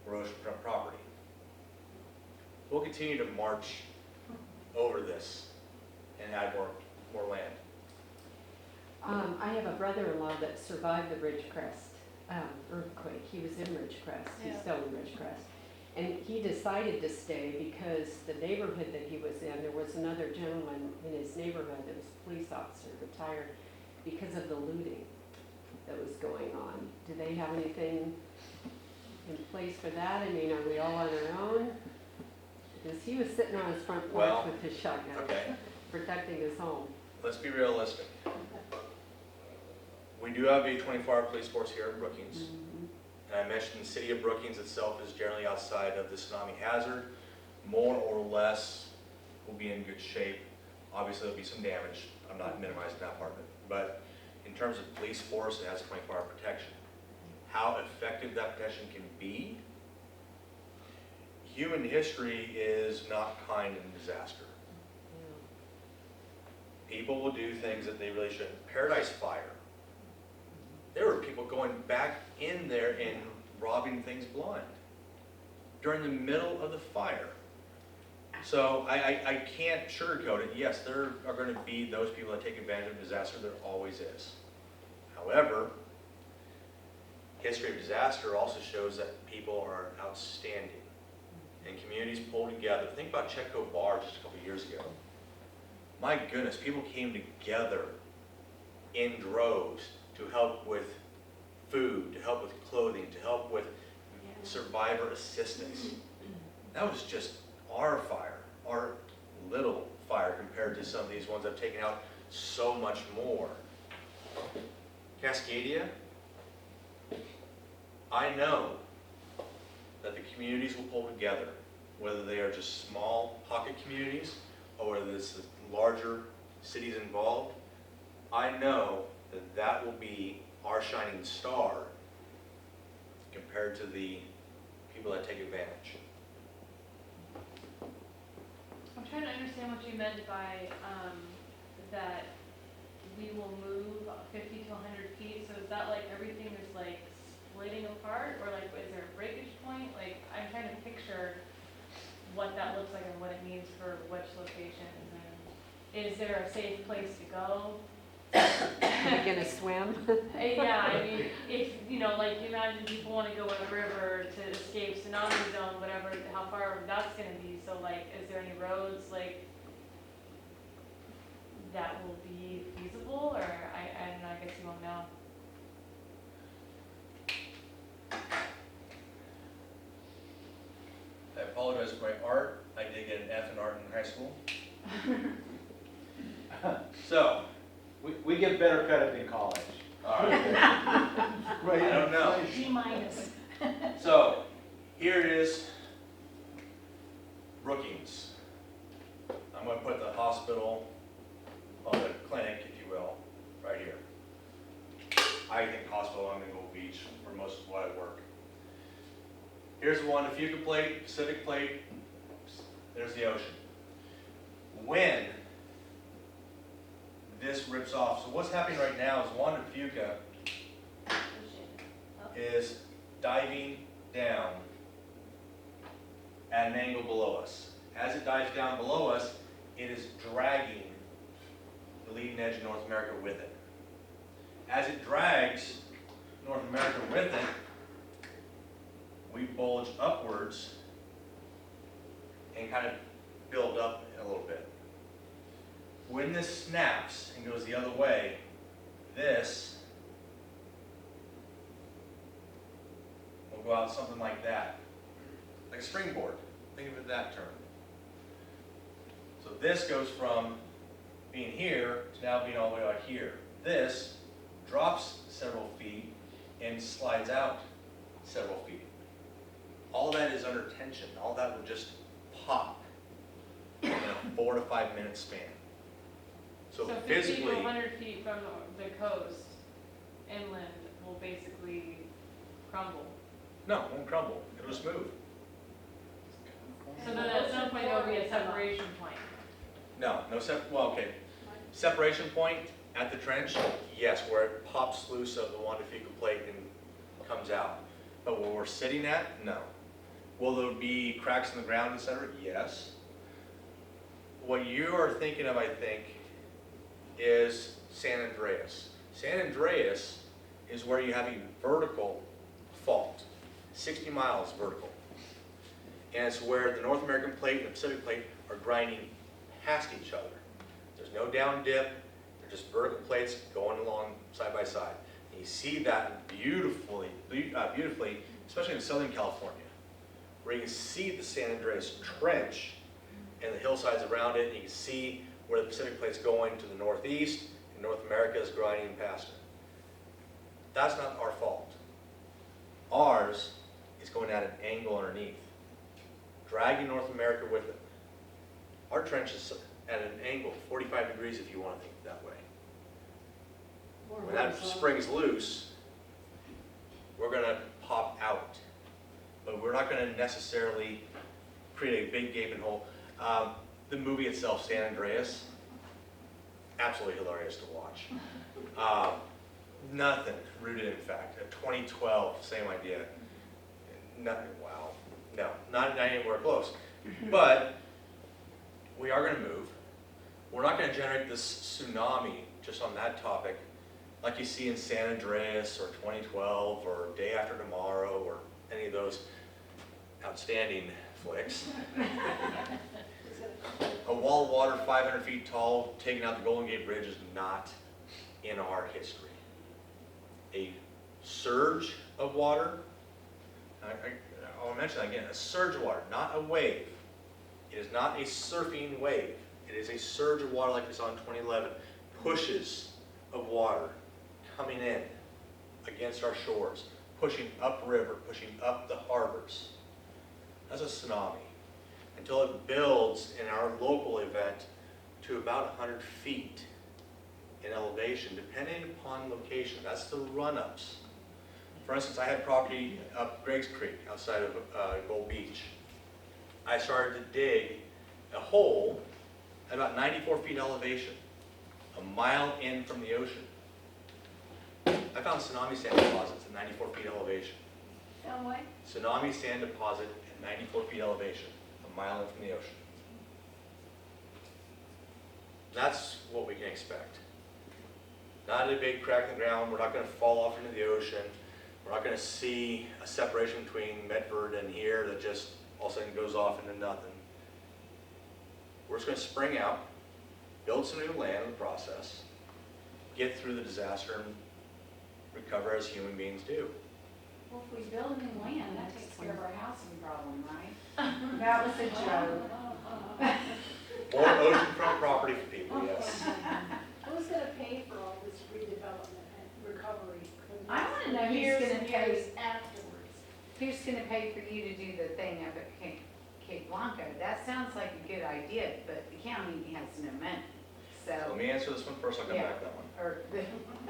Speaker 2: were oceanfront property. We'll continue to march over this and add more land.
Speaker 12: I have a brother-in-law that survived the Ridgecrest earthquake. He was in Ridgecrest, he's
Speaker 11: Yeah.
Speaker 12: still in Ridgecrest. And he decided to stay because the neighborhood that he was in, there was another gentleman in his neighborhood that was a police officer, retired, because of the looting that was going on. Do they have anything in place for that? I mean, are we all on our own? Because he was sitting on his front
Speaker 2: Well,
Speaker 12: porch with his shotgun,
Speaker 2: Okay,
Speaker 12: protecting his home.
Speaker 2: let's be realistic. We do have a 24-hour police force here in Brookings.
Speaker 12: Mhm.
Speaker 2: And I mentioned the city of Brookings itself is generally outside of the tsunami hazard. More or less will be in good shape. Obviously, there'll be some damage. I'm not minimizing that part of it. But in terms of police force, it has 24-hour protection. How effective that protection can be, human history is not kind in disaster. People will do things that they really shouldn't. Paradise Fire. There were people going back in there and robbing things blind during the middle of the fire. So I can't sugarcoat it. Yes, there are going to be those people that take advantage of disaster. There always is. However, history of disaster also shows that people are outstanding and communities pull together. Think about Checo Bar just a couple years ago. My goodness, people came together in droves to help with food, to help with clothing, to help with survivor assistance. That was just our fire, our little fire compared to some of these ones that have taken out so much more. Cascadia, I know that the communities will pull together, whether they are just small pocket communities or whether it's larger cities involved. I know that that will be our shining star compared to the people that take advantage.
Speaker 11: I'm trying to understand what you meant by, that we will move 50 to 100 feet, so is that like everything is like splitting apart, or like is there a breakage point? Like, I'm trying to picture what that looks like and what it means for which locations, and is there a safe place to go?
Speaker 12: Are you gonna swim?
Speaker 11: Yeah, I mean, if, you know, like, imagine people wanna go on the river to escape tsunami zone, whatever, how far that's gonna be, so like, is there any roads, like, that will be feasible, or I don't know, I guess you won't know.
Speaker 2: I apologize for my art. I did get an F in art in high school. So,
Speaker 7: We give better credit in college.
Speaker 2: all right. I don't know.
Speaker 4: G minus.
Speaker 2: So, here it is, Brookings. I'm going to put the hospital, or the clinic, if you will, right here. I think hospital, I'm going to go beach for most of what I work. Here's the Juan de Fuca plate, Pacific plate, there's the ocean. When this rips off, so what's happening right now is Juan de Fuca is diving down at an angle below us. As it dives down below us, it is dragging the leading edge of North America with it. As it drags North America with it, we bulge upwards and kind of build up a little bit. When this snaps and goes the other way, this will go out something like that, like a springboard. Think of it that term. So this goes from being here to now being all the way out here. This drops several feet and slides out several feet. All that is under tension. All that will just pop in a 4 to 5 minute span. So
Speaker 11: 50 to
Speaker 2: physically,
Speaker 11: 100 feet from the coast, inland, will basically crumble.
Speaker 2: no, it won't crumble. It'll just move.
Speaker 11: So then at some point there will be a separation point.
Speaker 2: No, well, okay. Separation point at the trench, yes, where it pops loose of the Juan de Fuca plate and comes out. But where we're sitting at, no. Will there be cracks in the ground, etc.? Yes. What you are thinking of, I think, is San Andreas. San Andreas is where you have a vertical fault, 60 miles vertical. And it's where the North American plate and the Pacific plate are grinding past each other. There's no down dip, they're just vertical plates going along side by side. And you see that beautifully, especially in Southern California, where you can see the San Andreas Trench and the hillsides around it, and you can see where the Pacific plate's going to the northeast, and North America is grinding past it. That's not our fault. Ours is going at an angle underneath, dragging North America with it. Our trench is at an angle, 45 degrees if you want to think that way. When that spring's loose, we're going to pop out. But we're not going to necessarily create a big gaping hole. The movie itself, San Andreas, absolutely hilarious to watch. Nothing rooted in fact. 2012, same idea. Nothing, wow. No, not anywhere close. But we are going to move. We're not going to generate this tsunami just on that topic like you see in San Andreas or 2012 or Day After Tomorrow or any of those outstanding flicks. A wall of water 500 feet tall taking out the Golden Gate Bridge is not in our history. A surge of water, I'll mention that again, a surge of water, not a wave. It is not a surfing wave. It is a surge of water like we saw in 2011. Pushes of water coming in against our shores, pushing upriver, pushing up the harbors. That's a tsunami. Until it builds in our local event to about 100 feet in elevation, depending upon location. That's the run-ups. For instance, I had property up Greg's Creek outside of Gold Beach. I started to dig a hole at about 94 feet elevation, a mile in from the ocean. I found tsunami sand deposits at 94 feet elevation.
Speaker 4: Found what?
Speaker 2: Tsunami sand deposit at 94 feet elevation, a mile in from the ocean. That's what we can expect. Not a big crack in the ground. We're not going to fall off into the ocean. We're not going to see a separation between Medford and here that just all of a sudden goes off into nothing. We're just going to spring out, build some new land in the process, get through the disaster, and recover as human beings do.
Speaker 3: Well, if we build new land, that takes care of our housing problem, right? That was a joke.
Speaker 2: More oceanfront property for people, yes.
Speaker 4: Who's gonna pay for all this redevelopment and recovery?
Speaker 3: I wanna know who's
Speaker 4: Years
Speaker 3: gonna
Speaker 4: and
Speaker 3: pay.
Speaker 4: years afterwards.
Speaker 3: Who's gonna pay for you to do the thing up at Cape Blanco? That sounds like a good idea, but the county has no money,
Speaker 2: So let me answer this one first, I'll come back to that one.
Speaker 3: Or,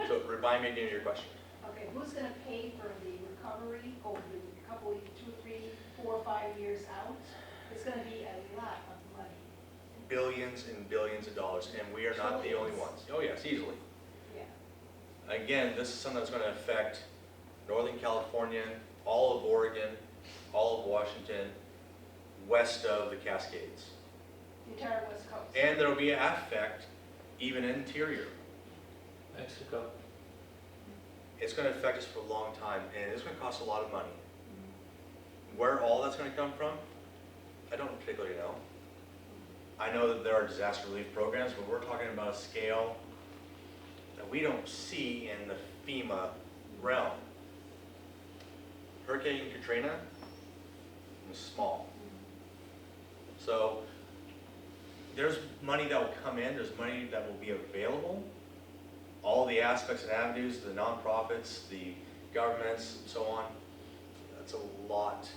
Speaker 2: So remind me again of your question.
Speaker 4: Okay, who's gonna pay for the recovery over the couple, 2, 3, 4, 5 years out? It's gonna be a lot of money.
Speaker 2: Billions and billions of dollars, and we are not the only ones. Oh yes, easily.
Speaker 4: Yeah.
Speaker 2: Again, this is something that's going to affect Northern California, all of Oregon, all of Washington, west of the Cascades.
Speaker 4: The entire West Coast.
Speaker 2: And there will be an effect even interior.
Speaker 10: Mexico.
Speaker 2: It's going to affect us for a long time, and it's going to cost a lot of money. Where all that's going to come from, I don't particularly know. I know that there are disaster relief programs, but we're talking about a scale that we don't see in the FEMA realm. Hurricane Katrina was small. So there's money that will come in, there's money that will be available. All the aspects and avenues, the nonprofits, the governments, and so on, that's a lot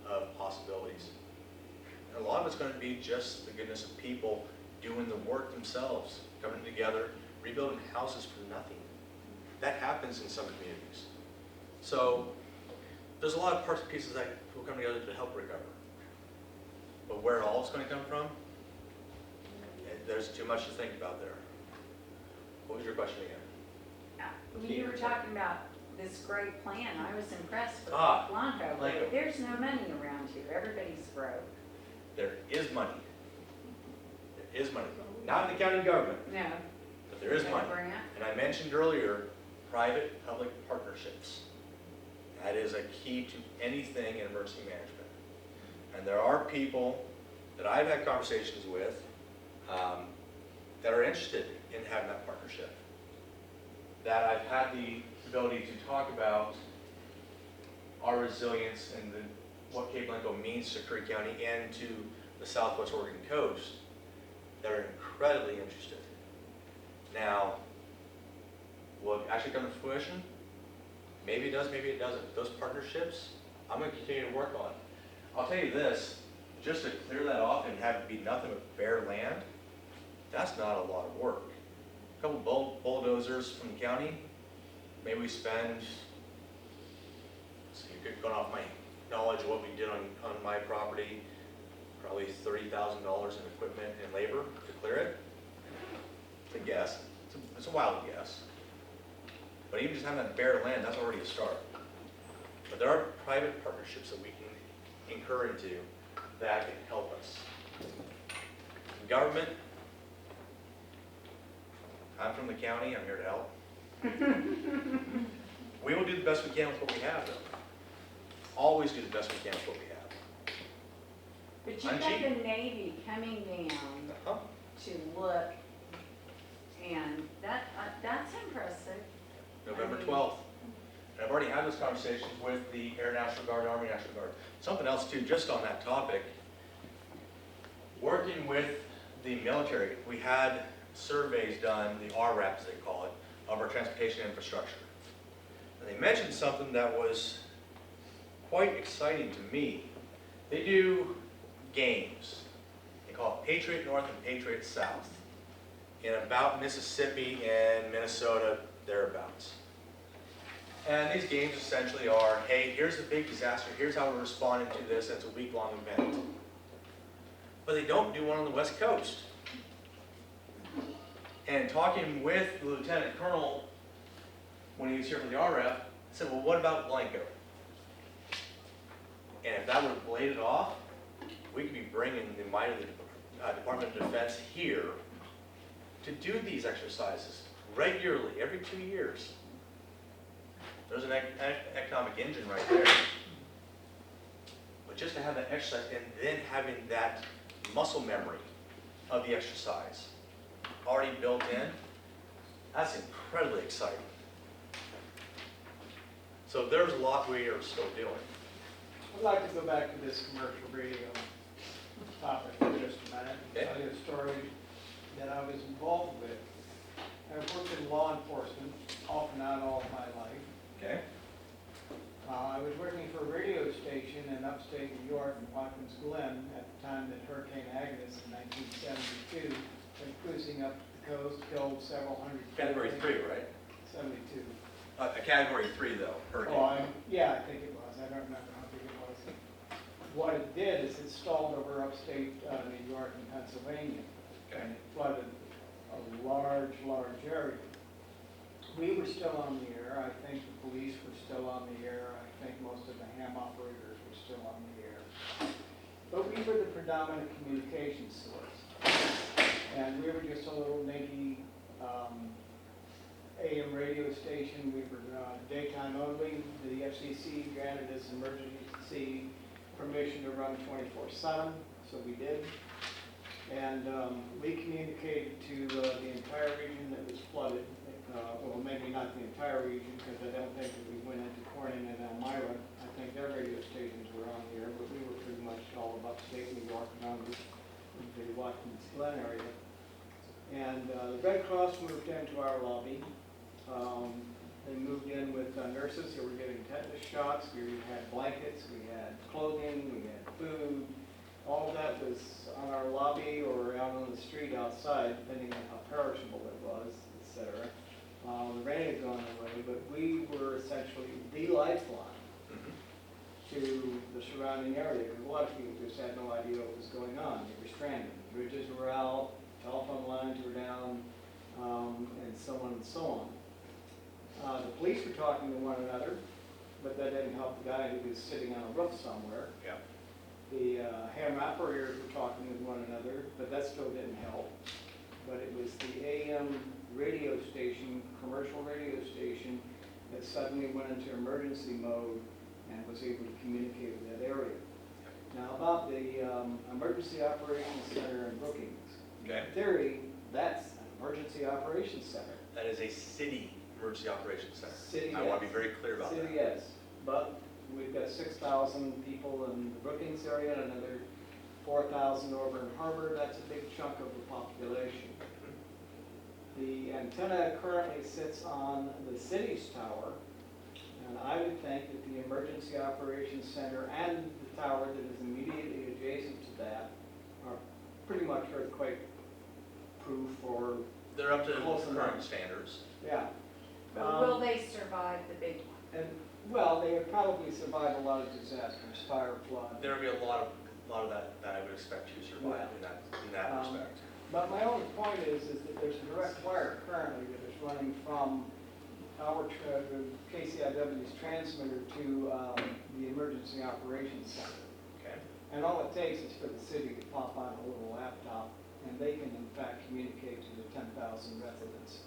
Speaker 2: of possibilities. And a lot of it's going to be just the goodness of people doing the work themselves, coming together, rebuilding houses for nothing. That happens in some communities. So there's a lot of parts and pieces that will come together to help recover. But where it all is going to come from, there's too much to think about there. What was your question again?
Speaker 3: when you were talking about this great plan, I was impressed with
Speaker 2: Ah,
Speaker 3: Blanco,
Speaker 2: Blanco.
Speaker 3: but there's no money around here, everybody's broke.
Speaker 2: There is money. There is money. Not in the county government,
Speaker 3: No.
Speaker 2: but there is
Speaker 3: no
Speaker 2: money.
Speaker 3: grant.
Speaker 2: And I mentioned earlier, private-public partnerships. That is a key to anything in emergency management. And there are people that I've had conversations with that are interested in having that partnership. That I've had the ability to talk about our resilience and what Cape Blanco means to Curry County and to the Southwest Oregon coast. They're incredibly interested. Now, will it actually come to fruition? Maybe it does, maybe it doesn't. Those partnerships, I'm going to continue to work on. I'll tell you this, just to clear that off and have it be nothing but bare land, that's not a lot of work. A couple bulldozers from the county, maybe we spend, so you're going off my knowledge of what we did on my property, probably $30,000 in equipment and labor to clear it. It's a guess. It's a wild guess. But even just having that bare land, that's already a start. But there are private partnerships that we can incur into that can help us. Government, I'm from the county, I'm here to help. We will do the best we can with what we have, though. Always do the best we can with what we have.
Speaker 3: But you
Speaker 2: I'm
Speaker 3: got
Speaker 2: cheap.
Speaker 3: the Navy coming down
Speaker 2: Uh-huh.
Speaker 3: to look, and that's impressive.
Speaker 2: November 12th. And I've already had those conversations with the Air National Guard, Army National Guard. Something else too, just on that topic. Working with the military, we had surveys done, the RRAP as they call it, of our transportation infrastructure. And they mentioned something that was quite exciting to me. They do games. They call it Patriot North and Patriot South in about Mississippi and Minnesota, thereabouts. And these games essentially are, hey, here's the big disaster, here's how we're responding to this, and it's a week-long event. But they don't do one on the West Coast. And talking with the Lieutenant Colonel when he was here for the RF, I said, well, what about Blanco? And if that would have bladed off, we could be bringing the might of the Department of Defense here to do these exercises regularly, every 2 years. There's an economic engine right there. But just to have that exercise and then having that muscle memory of the exercise already built in, that's incredibly exciting. So there's a lot we are still doing.
Speaker 9: I'd like to go back to this commercial radio topic for just a minute and
Speaker 2: Okay.
Speaker 9: tell you a story that I was involved with. I've worked in law enforcement off and on all of my life.
Speaker 2: Okay.
Speaker 9: I was working for a radio station in upstate New York in Watkins Glen at the time that Hurricane Agnes in 1972 went cruising up the coast, killed several hundred people.
Speaker 2: Category 3, right?
Speaker 9: 72.
Speaker 2: A Category 3, though, hurricane.
Speaker 9: Yeah, I think it was. I don't remember how big it was. What it did is it stalled over upstate New York and Pennsylvania.
Speaker 2: Okay.
Speaker 9: And it flooded a large, large area. We were still on the air. I think the police were still on the air. I think most of the ham operators were still on the air. But we were the predominant communication source. And we were just a little dinky AM radio station. We were daytime only. The FCC granted us emergency permission to run 24/7, so we did. And we communicated to the entire region that was flooded. Well, maybe not the entire region, because I don't think that we went into Corning and Elmira. I think their radio stations were on the air, but we were pretty much all of upstate New York around the Watkins Glen area. And the Red Cross moved into our lobby. They moved in with nurses who were getting tetanus shots. We had blankets, we had clothing, we had food. All of that was on our lobby or out on the street outside, depending on how perishable it was, etc. The rain had gone away, but we were essentially the lifeline to the surrounding area, because a lot of people just had no idea what was going on. They were stranded. Bridges were out, telephone lines were down, and so on and so on. The police were talking to one another, but that didn't help the guy who was sitting on a roof somewhere.
Speaker 2: Yeah.
Speaker 9: The ham operators were talking with one another, but that still didn't help. But it was the AM radio station, commercial radio station, that suddenly went into emergency mode and was able to communicate with that area. Now about the Emergency Operations Center in Brookings.
Speaker 2: Okay.
Speaker 9: In theory, that's an emergency operations center.
Speaker 2: That is a city emergency operations center.
Speaker 9: City,
Speaker 2: I want to be very clear about that.
Speaker 9: City, yes. But we've got 6,000 people in the Brookings area and another 4,000 over in Harbor. That's a big chunk of the population. The antenna currently sits on the city's tower, and I would think that the Emergency Operations Center and the tower that is immediately adjacent to that are pretty much earthquake-proof or,
Speaker 2: They're up to
Speaker 9: Close
Speaker 2: current
Speaker 9: enough.
Speaker 2: standards.
Speaker 9: yeah.
Speaker 3: But will they survive the big one?
Speaker 9: And, well, they have probably survived a lot of disasters, fire, flood.
Speaker 2: There would be a lot of that I would expect to survive in that respect.
Speaker 9: But my only point is that there's a direct wire currently that is running from our KCIW's transmitter to the Emergency Operations Center.
Speaker 2: Okay.
Speaker 9: And all it takes is for the city to pop on a little laptop, and they can in fact communicate to the 10,000 residents.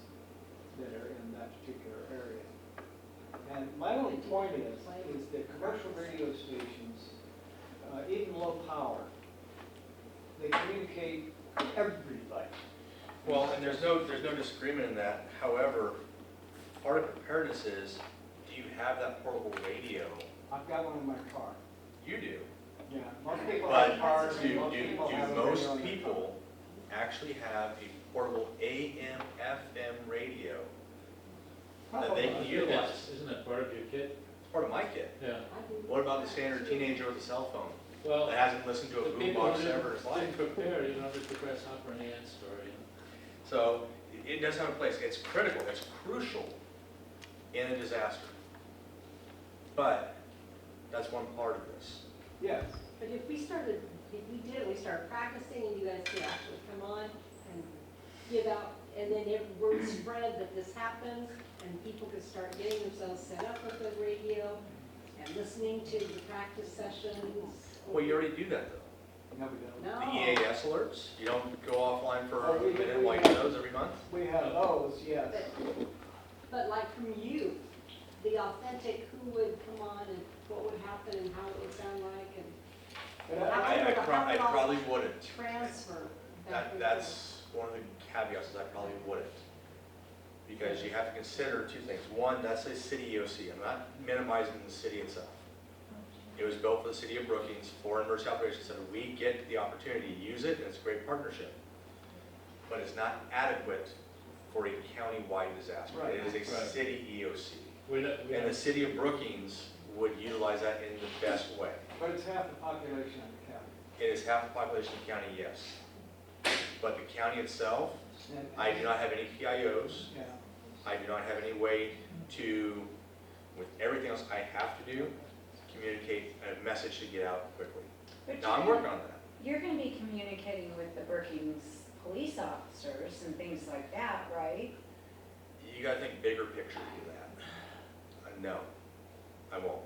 Speaker 9: that are in that particular area. And my only point is that commercial radio stations, even low power, they communicate everybody.
Speaker 2: Well, and there's no disagreement in that. However, part of preparedness is, do you have that portable radio?
Speaker 9: I've got one in my car.
Speaker 2: You do.
Speaker 9: Yeah, most people
Speaker 2: But
Speaker 9: have cars,
Speaker 2: do
Speaker 9: and most people have a radio
Speaker 2: most
Speaker 9: in their
Speaker 2: people actually have a portable AM, FM radio
Speaker 9: car.
Speaker 2: that they can
Speaker 9: Probably.
Speaker 2: utilize?
Speaker 10: Isn't that part of your kit?
Speaker 2: It's part of my kit.
Speaker 10: Yeah.
Speaker 2: What about the standard teenager with a cell phone
Speaker 10: Well,
Speaker 2: that hasn't listened to a
Speaker 10: the people
Speaker 2: boombox
Speaker 10: who
Speaker 2: ever in his life?
Speaker 10: didn't prepare, you know, the grasshopper and the ant story.
Speaker 2: So it does have a place. It's critical, it's crucial in a disaster. But that's one part of this.
Speaker 9: Yes.
Speaker 4: But if we started practicing and you guys could actually come on and give out, and then if word spread that this happens, and people could start getting themselves set up with the radio and listening to the practice sessions.
Speaker 2: Well, you already do that though.
Speaker 9: No, we don't.
Speaker 2: The
Speaker 4: No.
Speaker 2: EAS alerts, you don't go offline for
Speaker 9: Oh,
Speaker 2: a
Speaker 9: we-
Speaker 2: minute
Speaker 9: we-
Speaker 2: while you do those every month?
Speaker 9: We have those, yes.
Speaker 4: But like from you, the authentic, who would come on and what would happen and how it would sound like and
Speaker 9: But
Speaker 2: I probably wouldn't.
Speaker 4: transfer back and forth.
Speaker 2: That's one of the caveats is I probably wouldn't. Because you have to consider two things. One, that's a city EOC. I'm not minimizing the city itself. It was built for the city of Brookings for Emergency Operations Center. We get the opportunity to use it, and it's a great partnership. But it's not adequate for a county-wide disaster.
Speaker 9: Right.
Speaker 2: It is a
Speaker 10: Right.
Speaker 2: city EOC.
Speaker 10: We
Speaker 2: And the city of Brookings would utilize that in the best way.
Speaker 9: But it's half the population of the county.
Speaker 2: It is half the population of the county, yes. But the county itself,
Speaker 9: And-
Speaker 2: I do not have any PIOs.
Speaker 9: Yeah.
Speaker 2: I do not have any way to, with everything else I have to do, communicate a message to get out quickly.
Speaker 3: But
Speaker 2: Now, I'm working on that.
Speaker 3: you're gonna be communicating with the Brookings police officers and things like that, right?
Speaker 2: You gotta think bigger picture to that. No, I won't.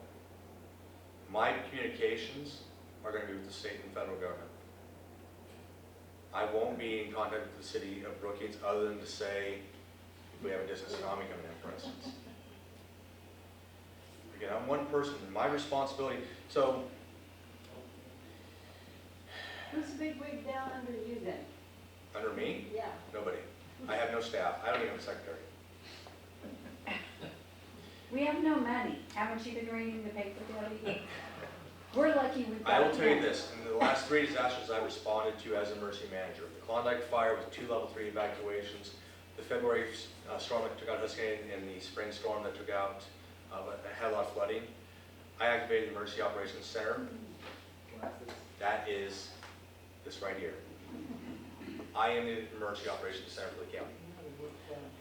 Speaker 2: My communications are gonna be with the state and federal government. I won't be in contact with the city of Brookings other than to say, if we have a distance tsunami coming in, for instance. Again, I'm one person, my responsibility, so
Speaker 4: Who's the big wig down under you then?
Speaker 2: under me,
Speaker 4: Yeah.
Speaker 2: nobody. I have no staff, I don't even have a secretary.
Speaker 3: We have no money. Haven't you been reading the paper, Debbie? We're lucky we've got.
Speaker 2: I will tell you
Speaker 3: money.
Speaker 2: this, in the last 3 disasters I responded to as emergency manager, the Klondike fire with 2 level 3 evacuations, the February storm that took out Husky, and the spring storm that took out, had a lot of flooding, I activated the Emergency Operations Center. That is this right here. I am the Emergency Operations Center for the county.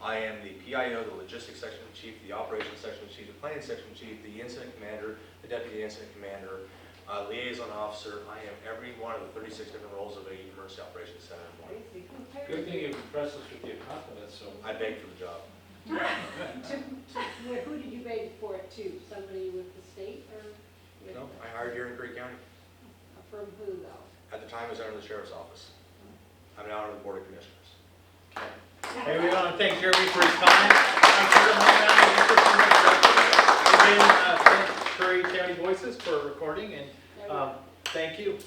Speaker 2: I am the PIO, the Logistics Section Chief, the Operations Section Chief, the Planning Section Chief, the Incident Commander, the Deputy Incident Commander, Liaison Officer. I am every one of the 36 different roles of a Emergency Operations Center.
Speaker 4: Crazy.
Speaker 10: Good thing you've impressed us with your confidence, so.
Speaker 2: I begged for the job.
Speaker 4: Who did you beg for it to? Somebody with the state or? with-
Speaker 2: No, I hired here in Curry County.
Speaker 4: From who though?
Speaker 2: At the time, I was under the Sheriff's Office. I'm now under the Board of Commissioners.
Speaker 1: Hey, we want to thank Jeremy for his time. Again, thank Curry County Voices for recording, and thank you.